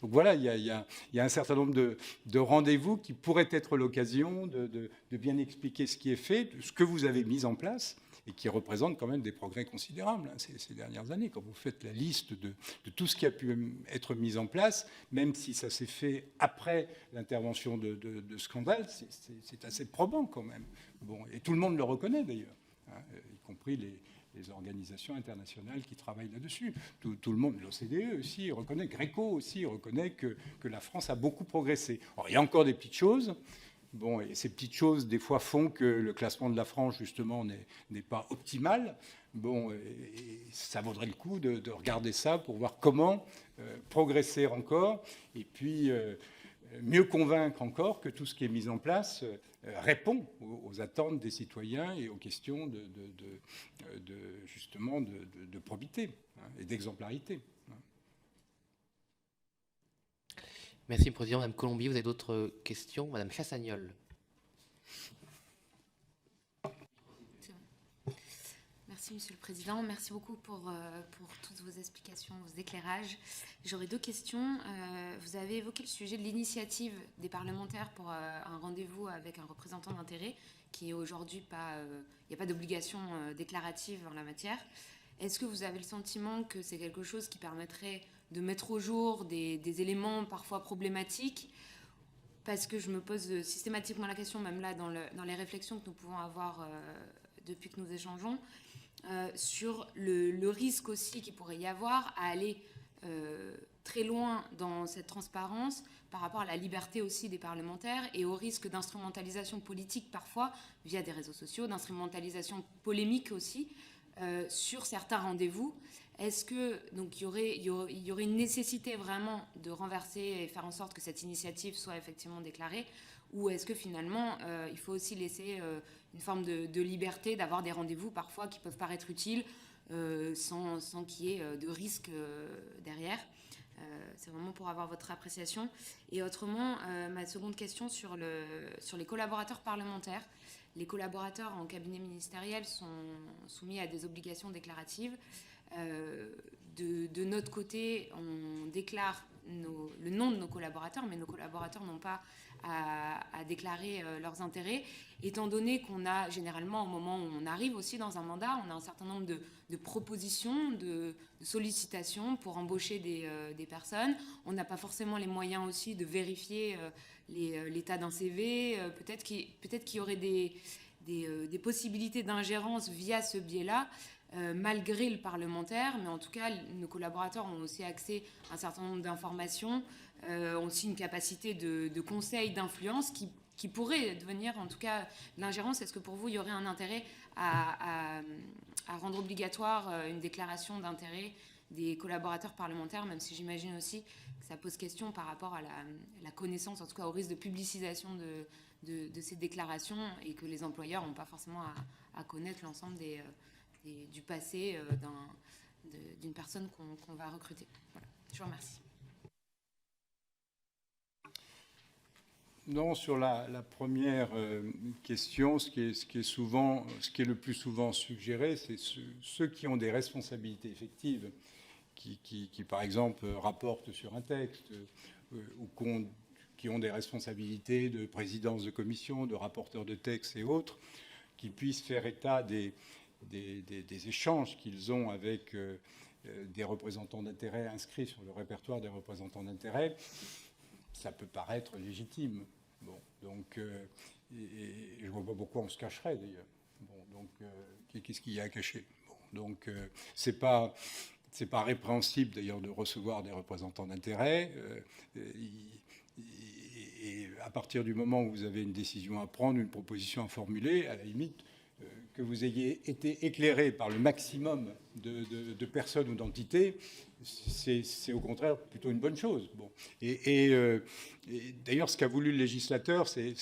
voilà, il y a un certain nombre de rendez-vous qui pourraient être l'occasion de bien expliquer ce qui est fait, ce que vous avez mis en place, et qui représente quand même des progrès considérables ces dernières années. Quand vous faites la liste de tout ce qui a pu être mis en place, même si ça s'est fait après l'intervention de Scandale, c'est assez probant quand même. Bon, et tout le monde le reconnaît d'ailleurs, hein, y compris les organisations internationales qui travaillent là-dessus. Tout le monde, l'OCDE aussi, reconnaît, Greco aussi, reconnaît que la France a beaucoup progressé. Alors, il y a encore des petites choses. Bon, et ces petites choses, des fois, font que le classement de la France, justement, n'est pas optimal. Bon, et ça vaudrait le coup de regarder ça pour voir comment progresser encore. Et puis, mieux convaincre encore que tout ce qui est mis en place répond aux attentes des citoyens et aux questions justement de probité, hein, et d'exemplarité. Merci, Président. Madame Colombier, vous avez d'autres questions? Madame Chassagnol. Merci, Monsieur le Président. Merci beaucoup pour toutes vos explications, vos éclairages. J'aurais 2 questions. Vous avez évoqué le sujet de l'initiative des parlementaires pour un rendez-vous avec un représentant d'intérêt, qui est aujourd'hui pas... Il n'y a pas d'obligation déclarative en la matière. Est-ce que vous avez le sentiment que c'est quelque chose qui permettrait de mettre au jour des éléments parfois problématiques ? Parce que je me pose systématiquement la question, même là, dans les réflexions que nous pouvons avoir depuis que nous échangeons, sur le risque aussi qu'il pourrait y avoir à aller très loin dans cette transparence par rapport à la liberté aussi des parlementaires et au risque d'instrumentalisation politique parfois via des réseaux sociaux, d'instrumentalisation polémique aussi sur certains rendez-vous. Est-ce que donc il y aurait une nécessité vraiment de renverser et faire en sorte que cette initiative soit effectivement déclarée, ou est-ce que finalement il faut aussi laisser une forme de liberté d'avoir des rendez-vous parfois qui peuvent paraître utiles sans qu'il y ait de risque derrière? C'est vraiment pour avoir votre appréciation. Et autrement, ma seconde question sur les collaborateurs parlementaires. Les collaborateurs en cabinet ministériel sont soumis à des obligations déclaratives. De notre côté, on déclare le nom de nos collaborateurs, mais nos collaborateurs n'ont pas à déclarer leurs intérêts, étant donné qu'on a généralement, au moment où on arrive aussi dans un mandat, on a un certain nombre de propositions, de sollicitations pour embaucher des personnes. On n'a pas forcément les moyens aussi de vérifier l'état d'un CV. Peut-être qu'il y aurait des possibilités d'ingérence via ce biais-là, malgré le parlementaire, mais en tout cas, nos collaborateurs ont aussi accès à un certain nombre d'informations, ont aussi une capacité de conseil, d'influence qui pourrait devenir, en tout cas, l'ingérence. Est-ce que pour vous, il y aurait un intérêt à rendre obligatoire une déclaration d'intérêt des collaborateurs parlementaires, même si j'imagine aussi que ça pose question par rapport à la connaissance, en tout cas au risque de publicisation de ces déclarations, et que les employeurs n'ont pas forcément à connaître l'ensemble du passé d'une personne qu'on va recruter. Voilà. Je vous remercie. Non, sur la première question, ce qui est le plus souvent suggéré, c'est ceux qui ont des responsabilités effectives, qui par exemple rapportent sur un texte ou qui ont des responsabilités de présidence de commission, de rapporteur de texte et autres, qui puissent faire état des échanges qu'ils ont avec des représentants d'intérêt inscrits sur le répertoire des représentants d'intérêt. Ça peut paraître légitime. Bon, donc, et je ne vois pas pourquoi on se cacherait d'ailleurs. Bon, donc, qu'est-ce qu'il y a à cacher? Bon, donc, c'est pas répréhensible d'ailleurs de recevoir des représentants d'intérêt. Et à partir du moment où vous avez une décision à prendre, une proposition à formuler, à la limite, que vous ayez été éclairé par le maximum de personnes ou d'entités, c'est au contraire plutôt une bonne chose. Bon. Et d'ailleurs, ce qu'a voulu le législateur, c'est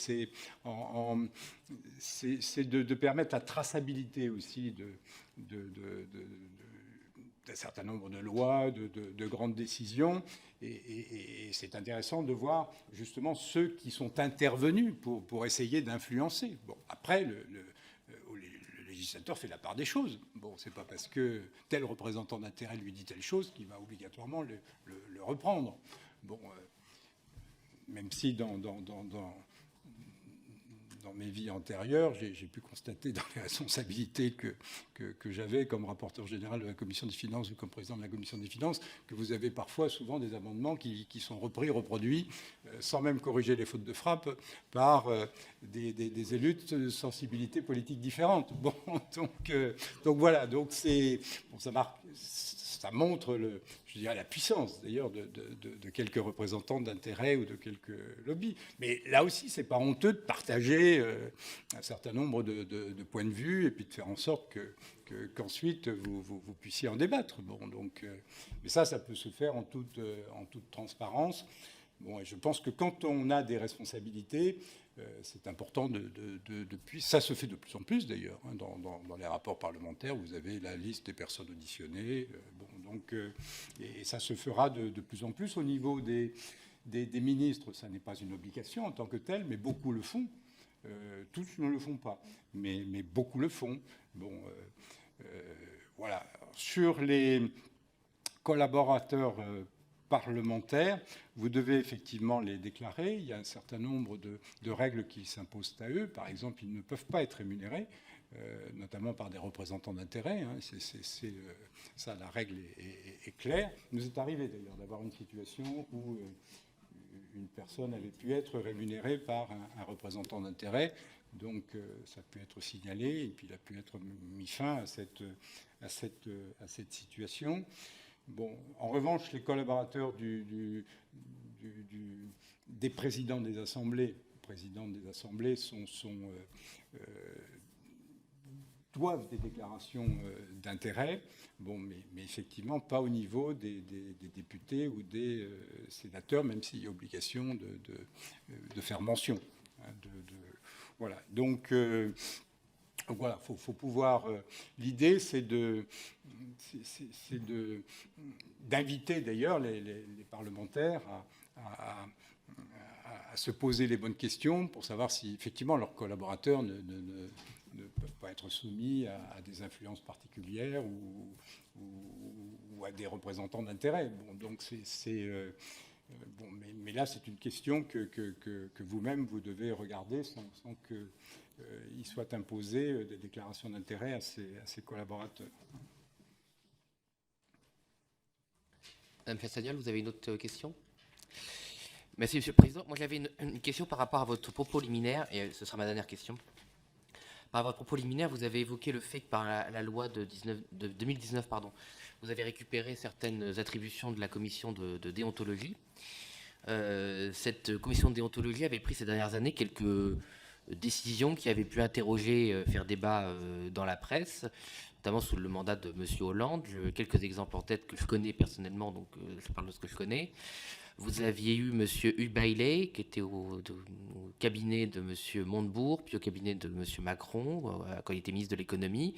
de permettre la traçabilité aussi d'un certain nombre de lois, de grandes décisions. Et c'est intéressant de voir justement ceux qui sont intervenus pour essayer d'influencer. Bon, après, le législateur fait la part des choses. Bon, c'est pas parce que tel représentant d'intérêt lui dit telle chose qu'il va obligatoirement le reprendre. Bon, même si dans mes vies antérieures, j'ai pu constater dans les responsabilités que j'avais comme rapporteur général de la Commission des finances ou comme président de la Commission des finances, que vous avez parfois souvent des amendements qui sont repris, reproduits, sans même corriger les fautes de frappe, par des élus de sensibilités politiques différentes. Bon, donc voilà, donc ça montre je dirais la puissance d'ailleurs de quelques représentants d'intérêt ou de quelques lobbies. Mais là aussi, c'est pas honteux de partager un certain nombre de points de vue et puis de faire en sorte qu'ensuite vous puissiez en débattre. Bon, donc, mais ça peut se faire en toute transparence. Bon, et je pense que quand on a des responsabilités, c'est important ça se fait de plus en plus d'ailleurs, hein, dans les rapports parlementaires, vous avez la liste des personnes auditionnées, et ça se fera de plus en plus au niveau des ministres. Ça n'est pas une obligation en tant que telle, mais beaucoup le font. Tous ne le font pas, mais beaucoup le font. Bon, Voilà. Sur les collaborateurs parlementaires, vous devez effectivement les déclarer. Il y a un certain nombre de règles qui s'imposent à eux. Par exemple, ils ne peuvent pas être rémunérés, notamment par des représentants d'intérêt. Hein. Ça, la règle est claire. Il nous est arrivé d'ailleurs d'avoir une situation où une personne avait pu être rémunérée par un représentant d'intérêt. Donc, ça a pu être signalé et puis il a pu être mis fin à cette situation. Bon, en revanche, les collaborateurs des présidents des assemblées, doivent des déclarations d'intérêt, bon, mais effectivement pas au niveau des députés ou des sénateurs, même s'il y a obligation de faire mention. Hein, voilà. Donc, voilà, faut pouvoir. L'idée, c'est d'inviter d'ailleurs les parlementaires à se poser les bonnes questions pour savoir si effectivement leurs collaborateurs ne peuvent pas être soumis à des influences particulières ou à des représentants d'intérêt. Bon, donc bon, mais là, c'est une question que vous-même vous devez regarder sans qu'il soit imposé des déclarations d'intérêt à ses collaborateurs. Madame Chastagnol, vous avez une autre question? Merci, Monsieur le Président. Moi, j'avais une question par rapport à votre propos liminaire, et ce sera ma dernière question. Par votre propos liminaire, vous avez évoqué le fait que par la loi de 2019, vous avez récupéré certaines attributions de la commission de déontologie. Cette commission de déontologie avait pris ces dernières années quelques décisions qui avaient pu interroger, faire débat dans la presse, notamment sous le mandat de M. Hollande. J'ai quelques exemples en tête que je connais personnellement, donc je parle de ce que je connais. Vous aviez eu M. Hugh Bailey, qui était au cabinet de M. Montebourg, puis au cabinet de M. Macron, quand il était ministre de l'économie,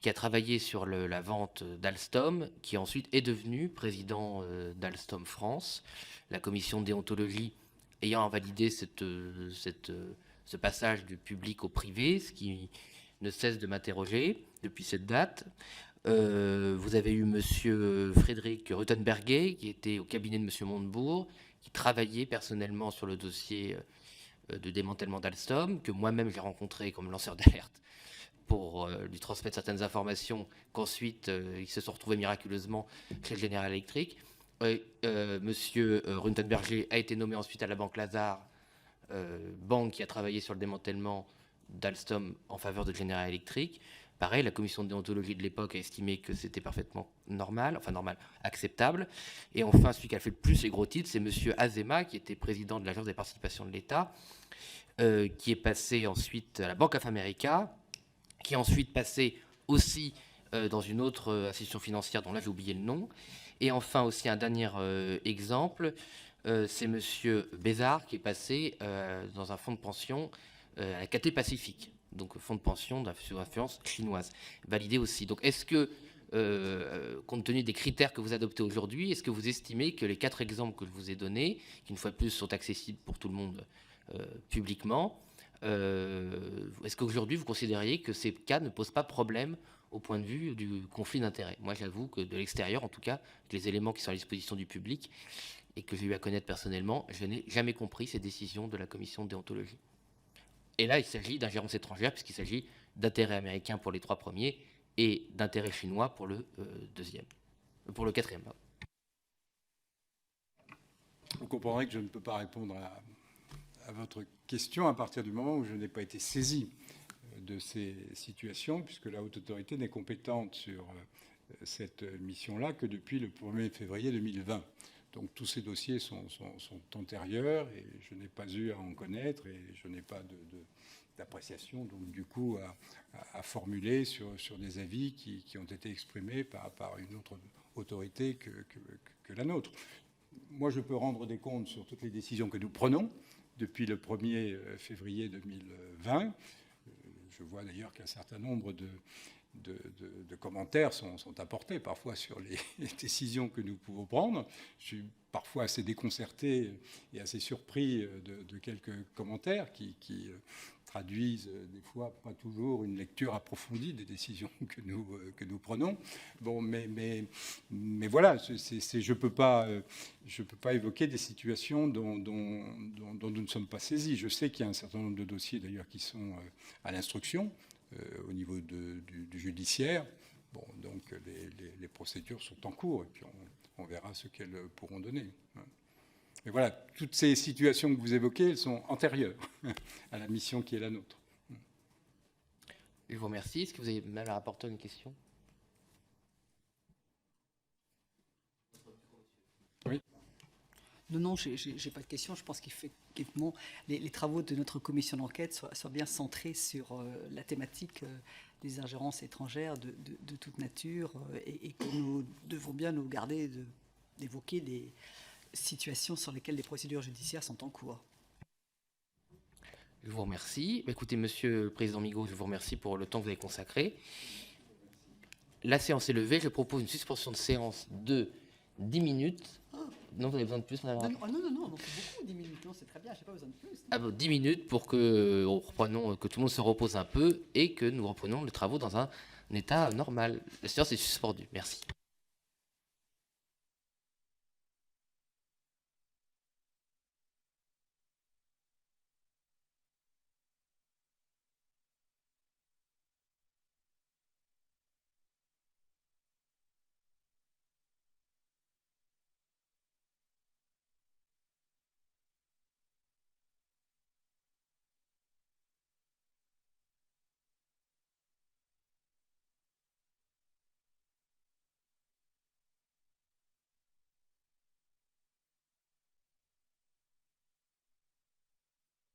qui a travaillé sur la vente d'Alstom, qui ensuite est devenu président d'Alstom France. La commission de déontologie ayant validé ce passage du public au privé, ce qui ne cesse de m'interroger depuis cette date. Vous avez eu M. Frédéric Ruttenberger, qui était au cabinet de M. Montebourg, qui travaillait personnellement sur le dossier de démantèlement d'Alstom, que moi-même j'ai rencontré comme lanceur d'alerte pour lui transmettre certaines informations, qu'ensuite ils se sont retrouvés miraculeusement chez le General Electric. M. Ruttenberger a été nommé ensuite à la Banque Lazare, banque qui a travaillé sur le démantèlement d'Alstom en faveur de General Electric. Pareil, la commission de déontologie de l'époque a estimé que c'était parfaitement normal, acceptable. Et enfin, celui qui a fait le plus les gros titres, c'est M. Azema, qui était président de l'Agence des participations de l'État, qui est passé ensuite à la Bank of America, qui est ensuite passé aussi dans une autre institution financière dont là j'ai oublié le nom. Et enfin aussi un dernier exemple, c'est M. Bézard, qui est passé dans un fonds de pension à la Cathay Pacifique, donc fonds de pension d'influence chinoise, validé aussi. Donc est-ce que, compte tenu des critères que vous adoptez aujourd'hui, est-ce que vous estimez que les 4 exemples que je vous ai donnés, qui une fois de plus sont accessibles pour tout le monde publiquement, est-ce qu'aujourd'hui vous considériez que ces cas ne posent pas problème au point de vue du conflit d'intérêts? Moi j'avoue que de l'extérieur, en tout cas, les éléments qui sont à disposition du public et que j'ai eu à connaître personnellement, je n'ai jamais compris ces décisions de la commission de déontologie. Et là, il s'agit d'ingérence étrangère, puisqu'il s'agit d'intérêts américains pour les 3 premiers et d'intérêts chinois pour le quatrième. Vous comprendrez que je ne peux pas répondre à votre question à partir du moment où je n'ai pas été saisi de ces situations, puisque la haute autorité n'est compétente sur cette mission-là que depuis le 1er février 2020. Donc tous ces dossiers sont antérieurs et je n'ai pas eu à en connaître et je n'ai pas d'appréciation, donc du coup à formuler sur des avis qui ont été exprimés par une autre autorité que la nôtre. Moi, je peux rendre des comptes sur toutes les décisions que nous prenons depuis le 1er février 2020. Je vois d'ailleurs qu'un certain nombre de commentaires sont apportés parfois sur les décisions que nous pouvons prendre. Je suis parfois assez déconcerté et assez surpris de quelques commentaires qui traduisent des fois pas toujours une lecture approfondie des décisions que nous prenons. Bon, mais voilà, je peux pas évoquer des situations dont nous ne sommes pas saisis. Je sais qu'il y a un certain nombre de dossiers d'ailleurs qui sont à l'instruction au niveau du judiciaire. Bon, donc les procédures sont en cours et puis on verra ce qu'elles pourront donner. Mais voilà, toutes ces situations que vous évoquez, elles sont antérieures à la mission qui est la nôtre. Je vous remercie. Est-ce que vous avez, Madame la rapporteure, une question? Oui. Non, j'ai pas de question. Je pense qu'effectivement, les travaux de notre commission d'enquête soient bien centrés sur la thématique des ingérences étrangères de toute nature et que nous devons bien nous garder d'évoquer des situations sur lesquelles les procédures judiciaires sont en cours. Je vous remercie. Écoutez, Monsieur le Président Migaud, je vous remercie pour le temps que vous avez consacré. La séance est levée. Je propose une suspension de séance de 10 minutes. Non, vous avez besoin de plus, Madame la rapporteure? Non, c'est beaucoup, 10 minutes. Non, c'est très bien, j'ai pas besoin de plus. Ah bon, 10 minutes pour que tout le monde se repose un peu et que nous reprenions les travaux dans un état normal. La séance est suspendue. Merci.